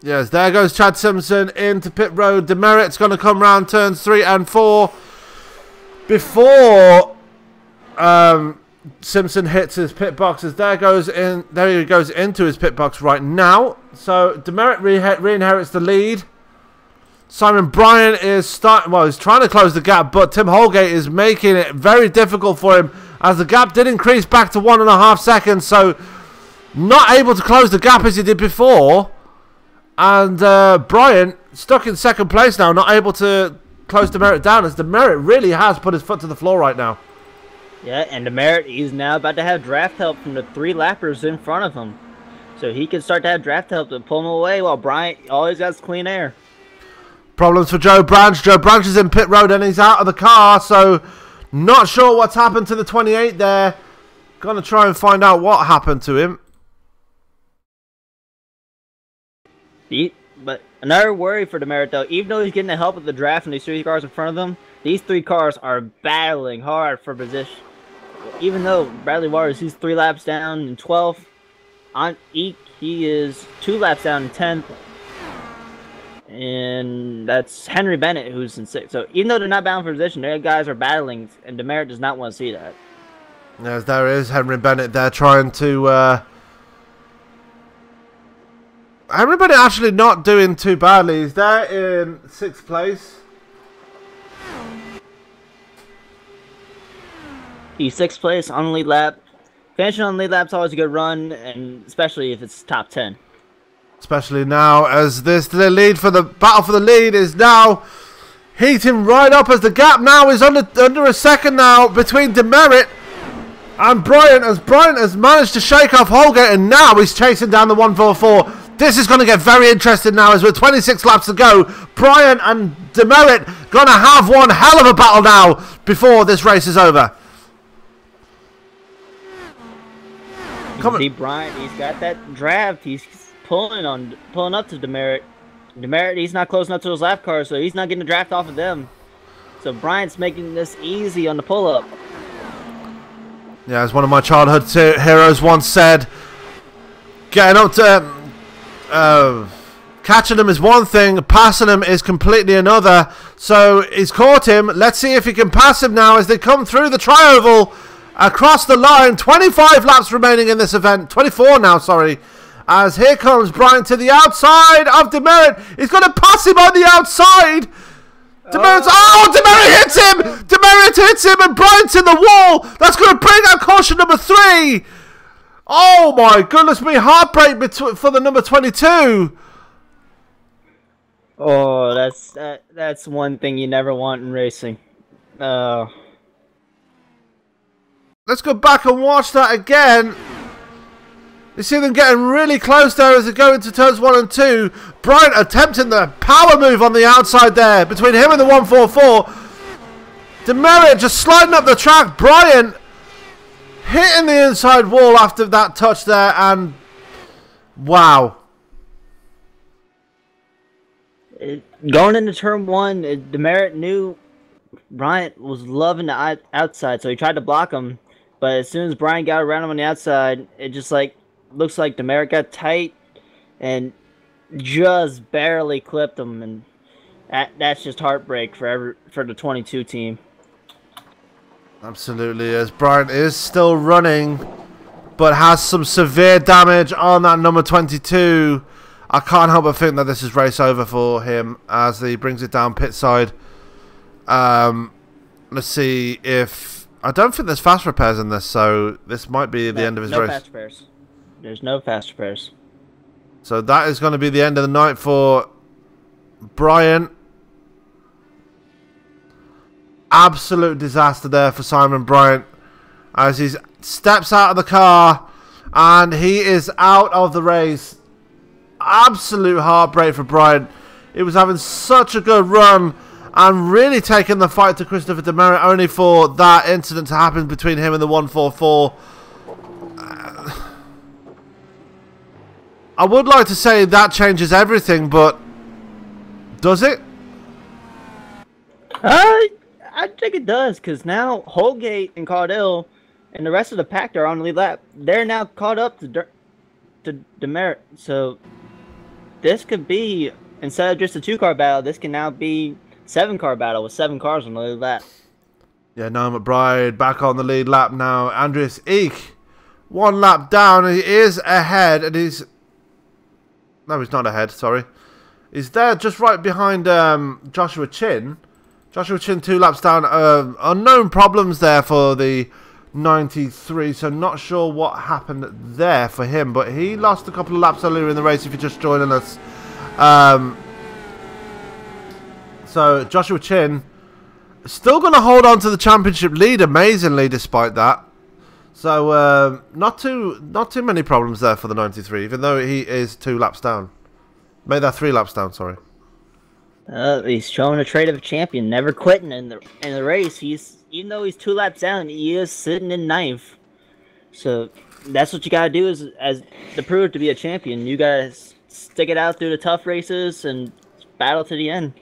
Yes, there goes Chad Simpson into pit road. Demerit's going to come round turns 3 and 4. Before Simpson hits his pit boxes, there he goes into his pit box right now. So Demerit re-inherits the lead. Simon Bryant is he's trying to close the gap, but Tim Holgate is making it very difficult for him as the gap did increase back to 1.5 seconds. So not able to close the gap as he did before. And Bryant stuck in second place now, not able to close Demerit down as Demerit really has put his foot to the floor right now. Yeah, and Demerit, he's now about to have draft help from the 3 lappers in front of him. So he can start to have draft help to pull him away while Bryant always has clean air. Problems for Joe Branch. Joe Branch is in pit road and he's out of the car, so not sure what's happened to the 28 there. Gonna try and find out what happened to him. But another worry for Demerit, though, even though he's getting the help of the draft and these 3 cars in front of them, these 3 cars are battling hard for position. Even though Bradley Waters, he's 3 laps down in 12th, on Eek, he is 2 laps down in 10th, and that's Henry Bennett who's in 6th. So even though they're not bound for position, their guys are battling, and Demerit does not want to see that. Yes, there is Henry Bennett there trying to... Henry Bennett actually not doing too badly. He's there in 6th place. He's 6th place on the lead lap. Finishing on the lead lap's always a good run, and especially if it's top 10. Especially now, as the lead for the battle for the lead is now heating right up as the gap now is under a second now between Demerit and Bryant, as Bryant has managed to shake off Holgate and now he's chasing down the 144. This is going to get very interesting now as we're 26 laps to go. Bryant and Demerit going to have one hell of a battle now before this race is over. Come on. Bryant, he's got that draft. He's pulling up to Demerit. Demerit, he's not close enough to those lap cars, so he's not getting the draft off of them. So Bryant's making this easy on the pull-up. Yeah, as one of my childhood heroes once said, getting up to... catching him is one thing, passing him is completely another. So he's caught him. Let's see if he can pass him now as they come through the tri-oval across the line. 25 laps remaining in this event. 24 now, sorry. As here comes Bryant to the outside of Demerit. He's going to pass him on the outside. Demerit hits him. Demerit hits him and Bryant's in the wall. That's going to bring out caution number 3. Oh my goodness me, heartbreak for the number 22. Oh, that's one thing you never want in racing. Let's go back and watch that again. You see them getting really close there as they go into turns 1 and 2. Bryant attempting the power move on the outside there between him and the 144. Demerit just sliding up the track. Bryant hitting the inside wall after that touch there, and wow. Going into turn 1, Demerit knew Bryant was loving the outside, so he tried to block him. But as soon as Bryant got around him on the outside, it just looks like Demerit got tight and just barely clipped him, and that's just heartbreak for the 22 team. Absolutely, as Bryant is still running, but has some severe damage on that number 22. I can't help but think that this is race over for him as he brings it down pit side. Let's see if... I don't think there's fast repairs in this, so this might be the end of his race. No fast repairs. There's no fast repairs. So that is going to be the end of the night for Bryant. Absolute disaster there for Simon Bryant as he steps out of the car and he is out of the race. Absolute heartbreak for Bryant. He was having such a good run and really taking the fight to Christopher Demerit, only for that incident to happen between him and the 144. I would like to say that changes everything, but does it? I think it does, because now Holgate and Caudill and the rest of the pack are on the lead lap. They're now caught up to Demerit, so this could be, instead of just a 2-car battle, this can now be 7-car battle with 7 cars on the lead lap. Yeah, Noah McBride back on the lead lap now. Andreas Eek, 1 lap down. He is ahead, and he's... No, he's not ahead, sorry. He's there just right behind Joshua Chin. Joshua Chin 2 laps down. Unknown problems there for the 93, so not sure what happened there for him, but he lost a couple of laps earlier in the race if you're just joining us. So Joshua Chin still going to hold on to the championship lead amazingly despite that. So not too many problems there for the 93, even though he is 2 laps down. Made that 3 laps down, sorry. He's showing a trait of a champion, never quitting in the race. Even though he's 2 laps down, he is sitting in 9th. So that's what you gotta do as to prove to be a champion. You gotta stick it out through the tough races and battle to the end.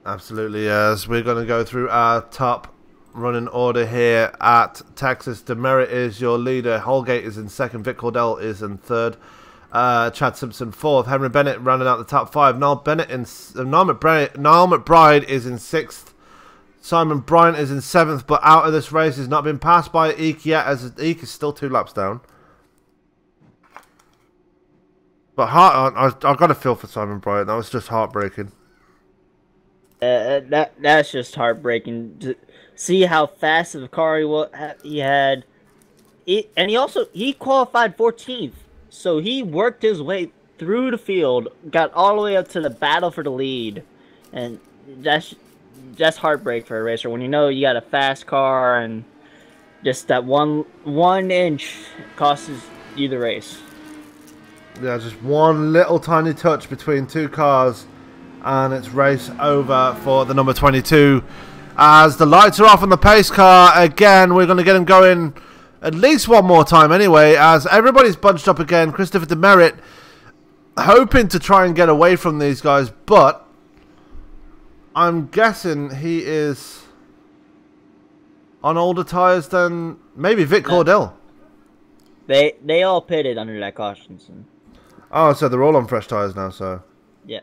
Absolutely, as we're going to go through our top running order here at Texas. Demerit is your leader. Holgate is in 2nd. Vic Cordell is in 3rd. Chad Simpson 4th. Henry Bennett running out the top 5. Niall McBride is in 6th. Simon Bryant is in 7th, but out of this race has not been passed by Eek yet, as Eek is still 2 laps down. But I've got a feel for Simon Bryant. That was just heartbreaking. That's just heartbreaking to see how fast of a car he had. And he qualified 14th, so he worked his way through the field, got all the way up to the battle for the lead, and that's heartbreak for a racer when you know you got a fast car and just that one inch costs you the race. Yeah, just one little tiny touch between 2 cars. And it's race over for the number 22. As the lights are off on the pace car, again, we're going to get him going at least one more time anyway, as everybody's bunched up again. Christopher Demerit hoping to try and get away from these guys, but I'm guessing he is on older tyres than maybe Vic Cordell. They all pitted under that caution. So. Oh, so they're all on fresh tyres now, so... Yeah.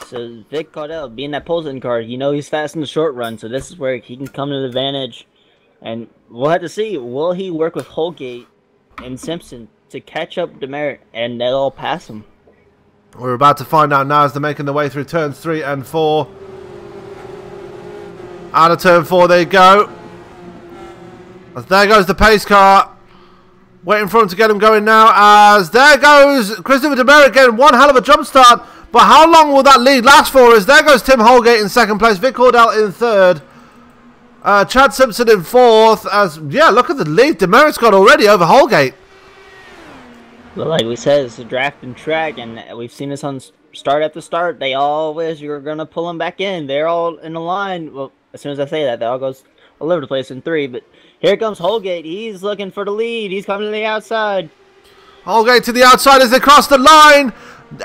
So Vic Cordell, being that Polson car, you know he's fast in the short run, so this is where he can come to the advantage. And we'll have to see, will he work with Holgate and Simpson to catch up Demerit, and they'll all pass him. We're about to find out now as they're making their way through turns 3 and 4. Out of turn 4 they go. As there goes the pace car. Waiting for him to get him going now, as there goes Christopher Demerit getting one hell of a jump start. But how long will that lead last for? As there goes Tim Holgate in 2nd place, Vic Cordell in 3rd. Chad Simpson in 4th. As yeah, look at the lead Demerit's got already over Holgate. Well, like we said, it's a draft and track, and we've seen this on start after start. They always, you're going to pull them back in. They're all in the line. Well, as soon as I say that, they all goes all over the place in 3. But here comes Holgate. He's looking for the lead. He's coming to the outside. Holgate to the outside as they cross the line.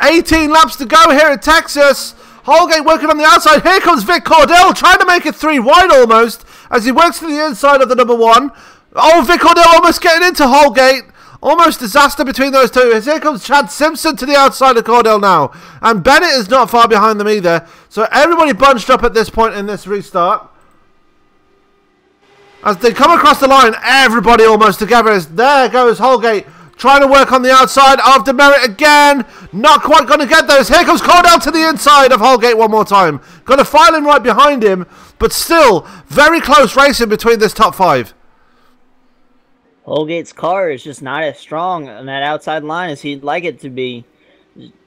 18 laps to go here at Texas. Holgate working on the outside. Here comes Vic Cordell trying to make it 3 wide almost as he works to the inside of the number 1. Oh, Vic Cordell almost getting into Holgate. Almost disaster between those two. As here comes Chad Simpson to the outside of Cordell now. And Bennett is not far behind them either. So everybody bunched up at this point in this restart. As they come across the line, everybody almost together. As there goes Holgate trying to work on the outside of Demerit again. Not quite going to get those. Here comes Cordell to the inside of Holgate one more time. Got a file in right behind him. But still, very close racing between this top 5. Holgate's car is just not as strong on that outside line as he'd like it to be.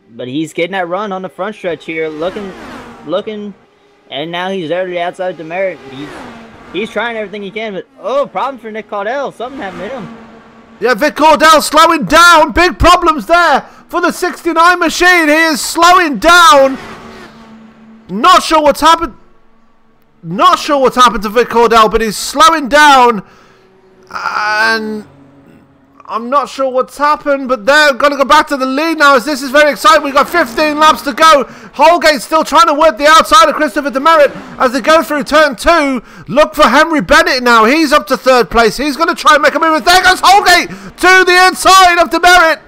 But he's getting that run on the front stretch here, looking, and now he's there to the outside of Demerit. He's trying everything he can, but oh, problem for Nick Cordell. Something happened to him. Yeah, Vic Cordell slowing down. Big problems there for the 69 machine. He is slowing down. Not sure what's happened. Not sure what's happened to Vic Cordell, but he's slowing down. And I'm not sure what's happened, but they're going to go back to the lead now as this is very exciting. We've got 15 laps to go. Holgate still trying to work the outside of Christopher Demerit as they go through turn 2. Look for Henry Bennett now. He's up to 3rd place. He's going to try and make a move. There goes Holgate to the inside of Demerit.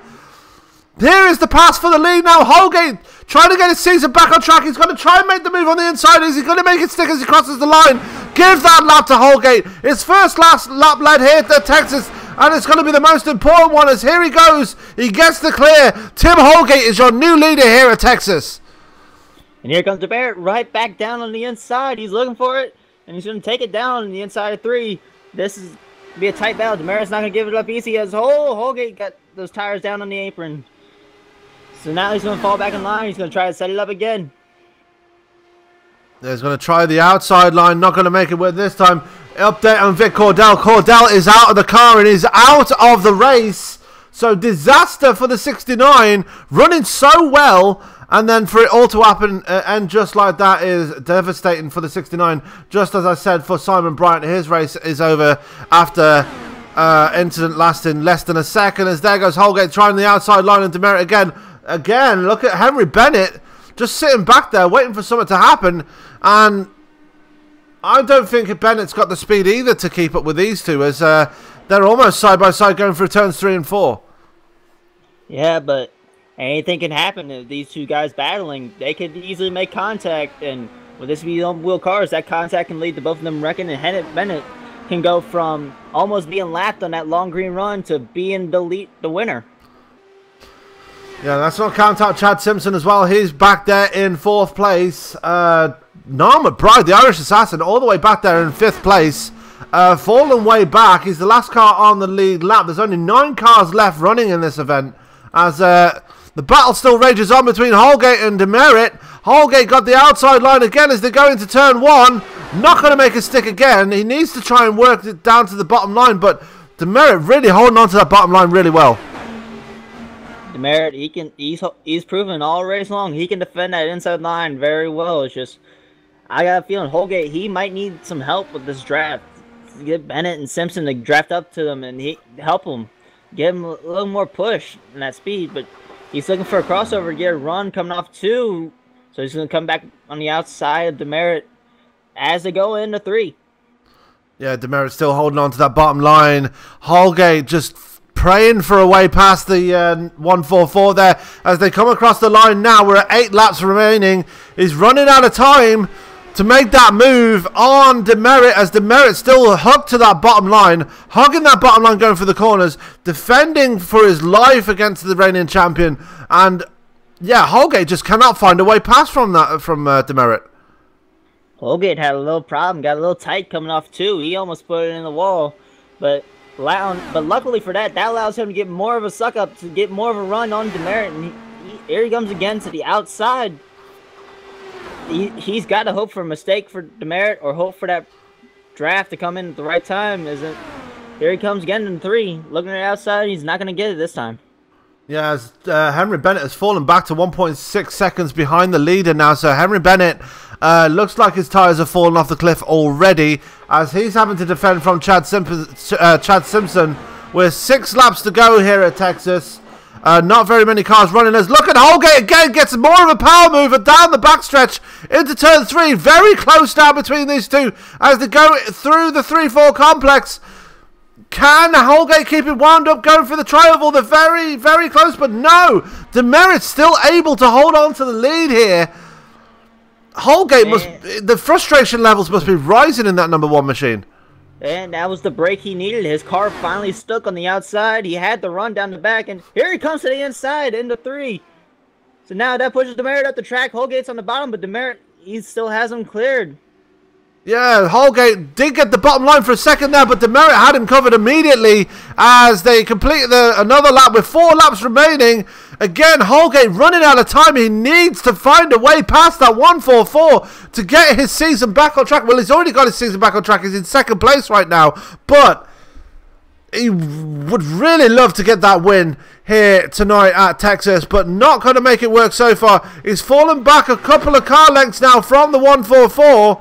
Here is the pass for the lead now. Holgate trying to get his season back on track. He's going to try and make the move on the inside. Is he going to make it stick as he crosses the line? Give that lap to Holgate. His first lap led here to Texas. And it's going to be the most important one as here he goes. He gets the clear. Tim Holgate is your new leader here at Texas. And here comes Demerit right back down on the inside. He's looking for it. And he's going to take it down on the inside of 3. This is going to be a tight battle. Demerit's not going to give it up easy as Holgate got those tires down on the apron. So now he's going to fall back in line. He's going to try to set it up again. He's going to try the outside line. Not going to make it work this time. Update on Vic Cordell. Cordell is out of the car and is out of the race. So disaster for the 69. Running so well. And then for it all to happen and just like that is devastating for the 69. Just as I said for Simon Bryant. His race is over after incident lasting less than a second. As there goes Holgate trying the outside line and Demerit again. Again, look at Henry Bennett just sitting back there waiting for something to happen. And I don't think Bennett's got the speed either to keep up with these two as they're almost side by side going through turns 3 and 4. Yeah, but anything can happen if these two guys battling. They could easily make contact, and with this being on-wheel cars, that contact can lead to both of them wrecking, and Henry Bennett can go from almost being lapped on that long green run to being the winner. Yeah, let's not count out Chad Simpson as well. He's back there in 4th place. Noel McBride, the Irish assassin, all the way back there in 5th place. Fallen way back. He's the last car on the lead lap. There's only 9 cars left running in this event. As the battle still rages on between Holgate and Demerit. Holgate got the outside line again as they go into turn 1. Not going to make it stick again. He needs to try and work it down to the bottom line. But Demerit really holding on to that bottom line really well. Demerit, he's proven all race long he can defend that inside line very well. It's just I got a feeling Holgate, he might need some help with this draft. Get Bennett and Simpson to draft up to them and help him. Give him a little more push in that speed. But he's looking for a crossover to get a run coming off 2. So he's going to come back on the outside of Demerit as they go into 3. Yeah, Demerit's still holding on to that bottom line. Holgate just praying for a way past the 144 there as they come across the line now. We're at 8 laps remaining. He's running out of time to make that move on Demerit as Demerit still hooked to that bottom line, hugging that bottom line going for the corners, defending for his life against the reigning champion. And yeah, Holgate just cannot find a way past from Demerit. Holgate had a little problem, got a little tight coming off 2. He almost put it in the wall, but luckily for that allows him to get more of a suck up, to get more of a run on Demerit. And here he comes again to the outside. He's got to hope for a mistake for Demerit or hope for that draft to come in at the right time. Isn't here he comes again in 3. Looking at the outside, he's not going to get it this time. Yeah, as Henry Bennett has fallen back to 1.6 seconds behind the leader now. So Henry Bennett looks like his tyres have fallen off the cliff already, as he's having to defend from Chad Simpson with 6 laps to go here at Texas. Not very many cars running. As look at Holgate again, gets more of a power mover down the backstretch into turn 3. Very close now between these two as they go through the 3-4 complex. Can Holgate keep it wound up going for the tri-oval? They're very, very close, but no. Demerit's still able to hold on to the lead here. Holgate the frustration levels must be rising in that number 1 machine. And that was the break he needed. His car finally stuck on the outside. He had to run down the back, and here he comes to the inside into 3. So now that pushes Demerit up the track. Holgate's on the bottom, but Demerit, he still has him cleared. Yeah, Holgate did get the bottom line for a second there, but Demerit had him covered immediately as they completed another lap with 4 laps remaining. Again, Holgate running out of time. He needs to find a way past that 144 to get his season back on track. Well, he's already got his season back on track. He's in 2nd place right now, but he would really love to get that win here tonight at Texas, but not going to make it work so far. He's fallen back a couple of car lengths now from the 144.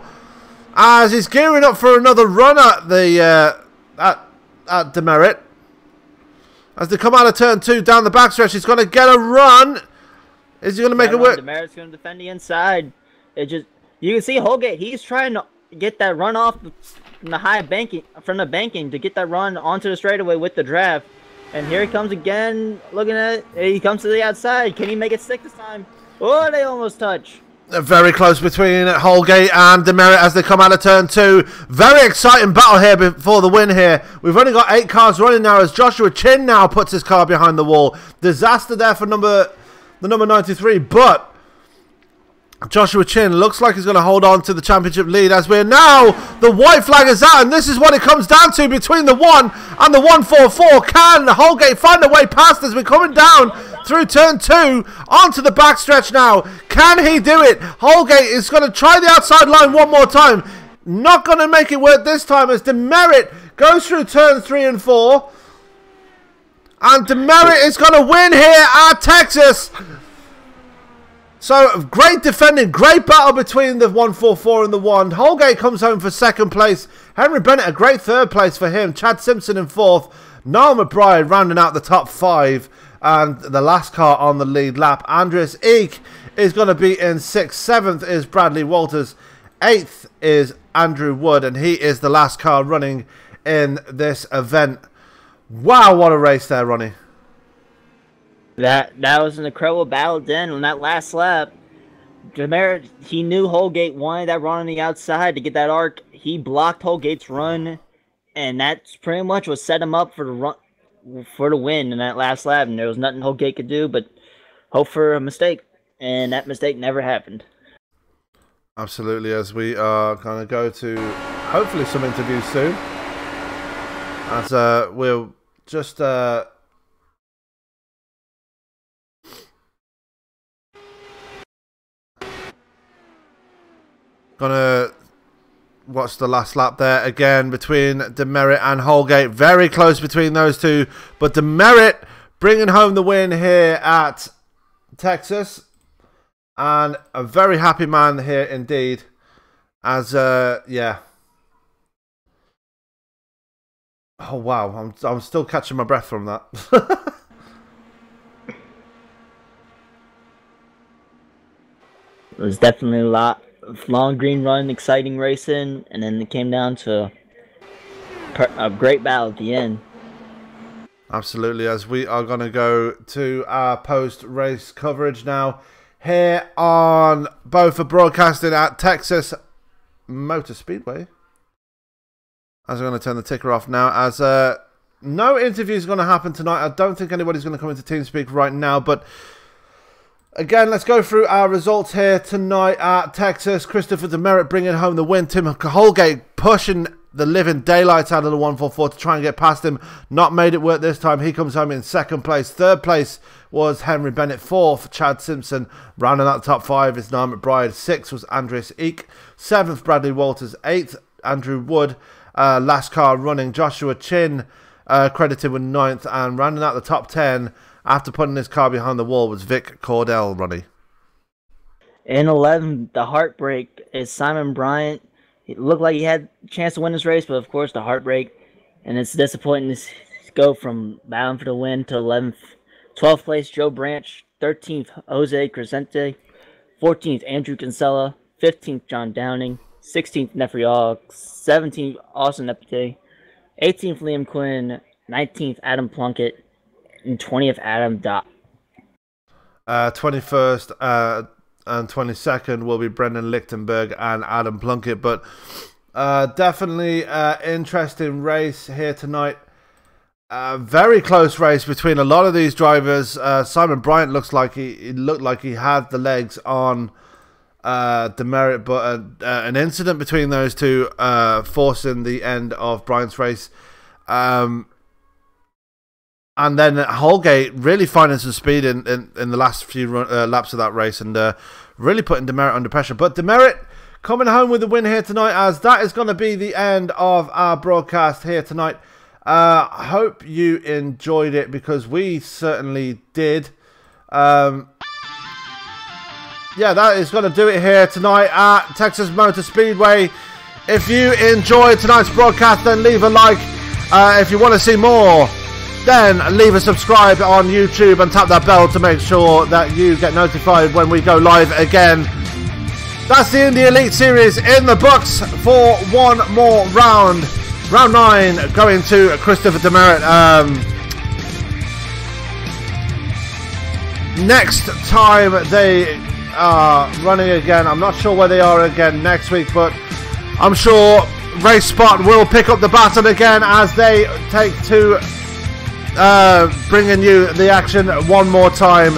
As he's gearing up for another run at the at Demerit. As they come out of turn 2 down the backstretch, he's going to get a run. Is he going to make it work? Demerit's going to defend the inside. It just you can see Holgate. He's trying to get that run off from the high banking, from the banking, to get that run onto the straightaway with the draft. And here he comes again. Looking at it, he comes to the outside. Can he make it stick this time? Oh, they almost touch. Very close between Holgate and Demerit as they come out of turn 2. Very exciting battle here before the win here. We've only got 8 cars running now as Joshua Chin now puts his car behind the wall. Disaster there for the number 93, but Joshua Chin looks like he's going to hold on to the championship lead as we're now the white flag is out, and this is what it comes down to between the 1 and the 144. Can Holgate find a way past as we're coming down through turn 2 onto the backstretch now? Can he do it? Holgate is going to try the outside line one more time. Not going to make it work this time as Demerit goes through turn 3 and 4. And Demerit is going to win here at Texas. So, great defending, great battle between the 144 and the 1. Holgate comes home for 2nd place. Henry Bennett, a great 3rd place for him. Chad Simpson in 4th. Niall McBride rounding out the top 5. And the last car on the lead lap, Andreas Eek, is going to be in 6th. 7th is Bradley Walters. 8th is Andrew Wood. And he is the last car running in this event. Wow, what a race there, Ronnie. That was an incredible battle then on that last lap. Demerit, he knew Holgate wanted that run on the outside to get that arc. He blocked Holgate's run, and that's pretty much what set him up for the run, for the win in that last lap. And there was nothing Holgate could do but hope for a mistake, and that mistake never happened. Absolutely, as we are going to go to hopefully some interviews soon. As we'll just gonna watch the last lap there again between Demerit and Holgate. Very close between those two, but Demerit bringing home the win here at Texas, and a very happy man here indeed. As yeah. Oh wow, I'm still catching my breath from that. It was definitely a lot. Long green run, exciting racing, and then it came down to a great battle at the end. Absolutely, as we are going to go to our post-race coverage now here on both for broadcasting at Texas Motor Speedway. As I'm going to turn the ticker off now, as no interview is going to happen tonight. I don't think anybody's going to come into TeamSpeak right now, but again, let's go through our results here tonight at Texas. Christopher Demerit bringing home the win. Tim Holgate pushing the living daylights out of the 144 to try and get past him. Not made it work this time. He comes home in 2nd place. 3rd place was Henry Bennett. 4th, Chad Simpson. Rounding out the top 5 is Niall McBride. 6th was Andreas Eek. 7th, Bradley Walters. 8th, Andrew Wood. Last car running, Joshua Chin, credited with 9th, and rounding out the top 10 after putting his car behind the wall was Vic Cordell, Ronnie. In 11th, the heartbreak is Simon Bryant. It looked like he had a chance to win this race, but of course the heartbreak, and it's disappointing to go from battling for the win to 11th. 12th place, Joe Branch. 13th, Jose Crescente. 14th, Andrew Kinsella. 15th, John Downing. 16th, Nefriog. 17th, Austin Epite. 18th, Liam Quinn. 19th, Adam Plunkett. And 20th, Adam Dopp. 21st and 22nd will be Brendan Lichtenberg and Adam Plunkett. But definitely interesting race here tonight. Very close race between a lot of these drivers. Simon Bryant looked like he had the legs on Demerit, but an incident between those two forcing the end of Bryant's race. And then Holgate really finding some speed in the last few laps of that race, and really putting Demerit under pressure. But Demerit coming home with the win here tonight, as that is going to be the end of our broadcast here tonight. I hope you enjoyed it, because we certainly did. Yeah, that is going to do it here tonight at Texas Motor Speedway. If you enjoyed tonight's broadcast, then leave a like. If you want to see more, then leave a subscribe on YouTube and tap that bell to make sure that you get notified when we go live again. That's the Indy Elite Series in the books for one more round. Round 9 going to Christopher Demerit. Next time they are running again, I'm not sure where they are again next week, but I'm sure Race Spot will pick up the baton again as they take to bringing you the action one more time.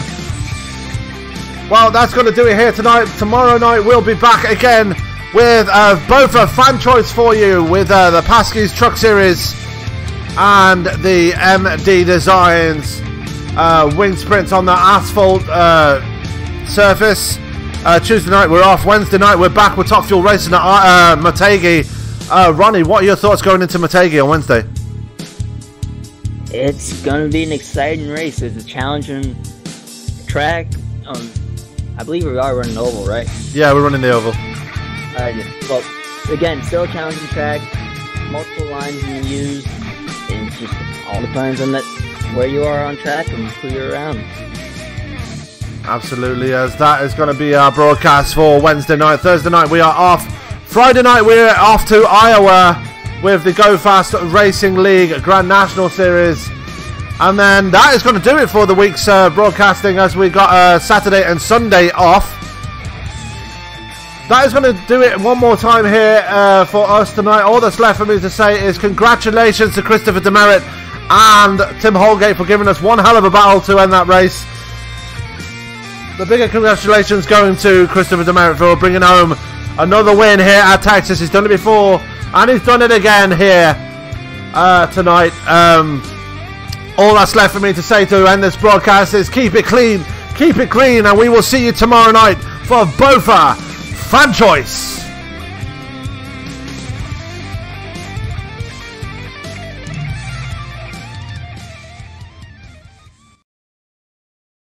Well, that's going to do it here tonight. Tomorrow night we'll be back again with both a fan choice for you with the Paskey's Truck Series and the MD Designs wing sprints on the asphalt surface. Tuesday night we're off. Wednesday night we're back with Top Fuel Racing at Motegi. Ronnie, what are your thoughts going into Motegi on Wednesday? It's going to be an exciting race. It's a challenging track. I believe we are running the oval, right? Yeah, we're running the oval. Well, again, still a challenging track. Multiple lines you can use. It just all depends on where you are on track and who you're around. Absolutely, as that is going to be our broadcast for Wednesday night. Thursday night we are off. Friday night we're off to Iowa with the Go Fast Racing League Grand National Series. And then that is going to do it for the week's broadcasting, as we got Saturday and Sunday off. That is going to do it one more time here for us tonight. All that's left for me to say is congratulations to Christopher Demerit and Tim Holgate for giving us one hell of a battle to end that race. The bigger congratulations going to Christopher Demerit for bringing home another win here at Texas. He's done it before and he's done it again here tonight. All that's left for me to say to end this broadcast is keep it clean, and we will see you tomorrow night for BOFA Fan Choice.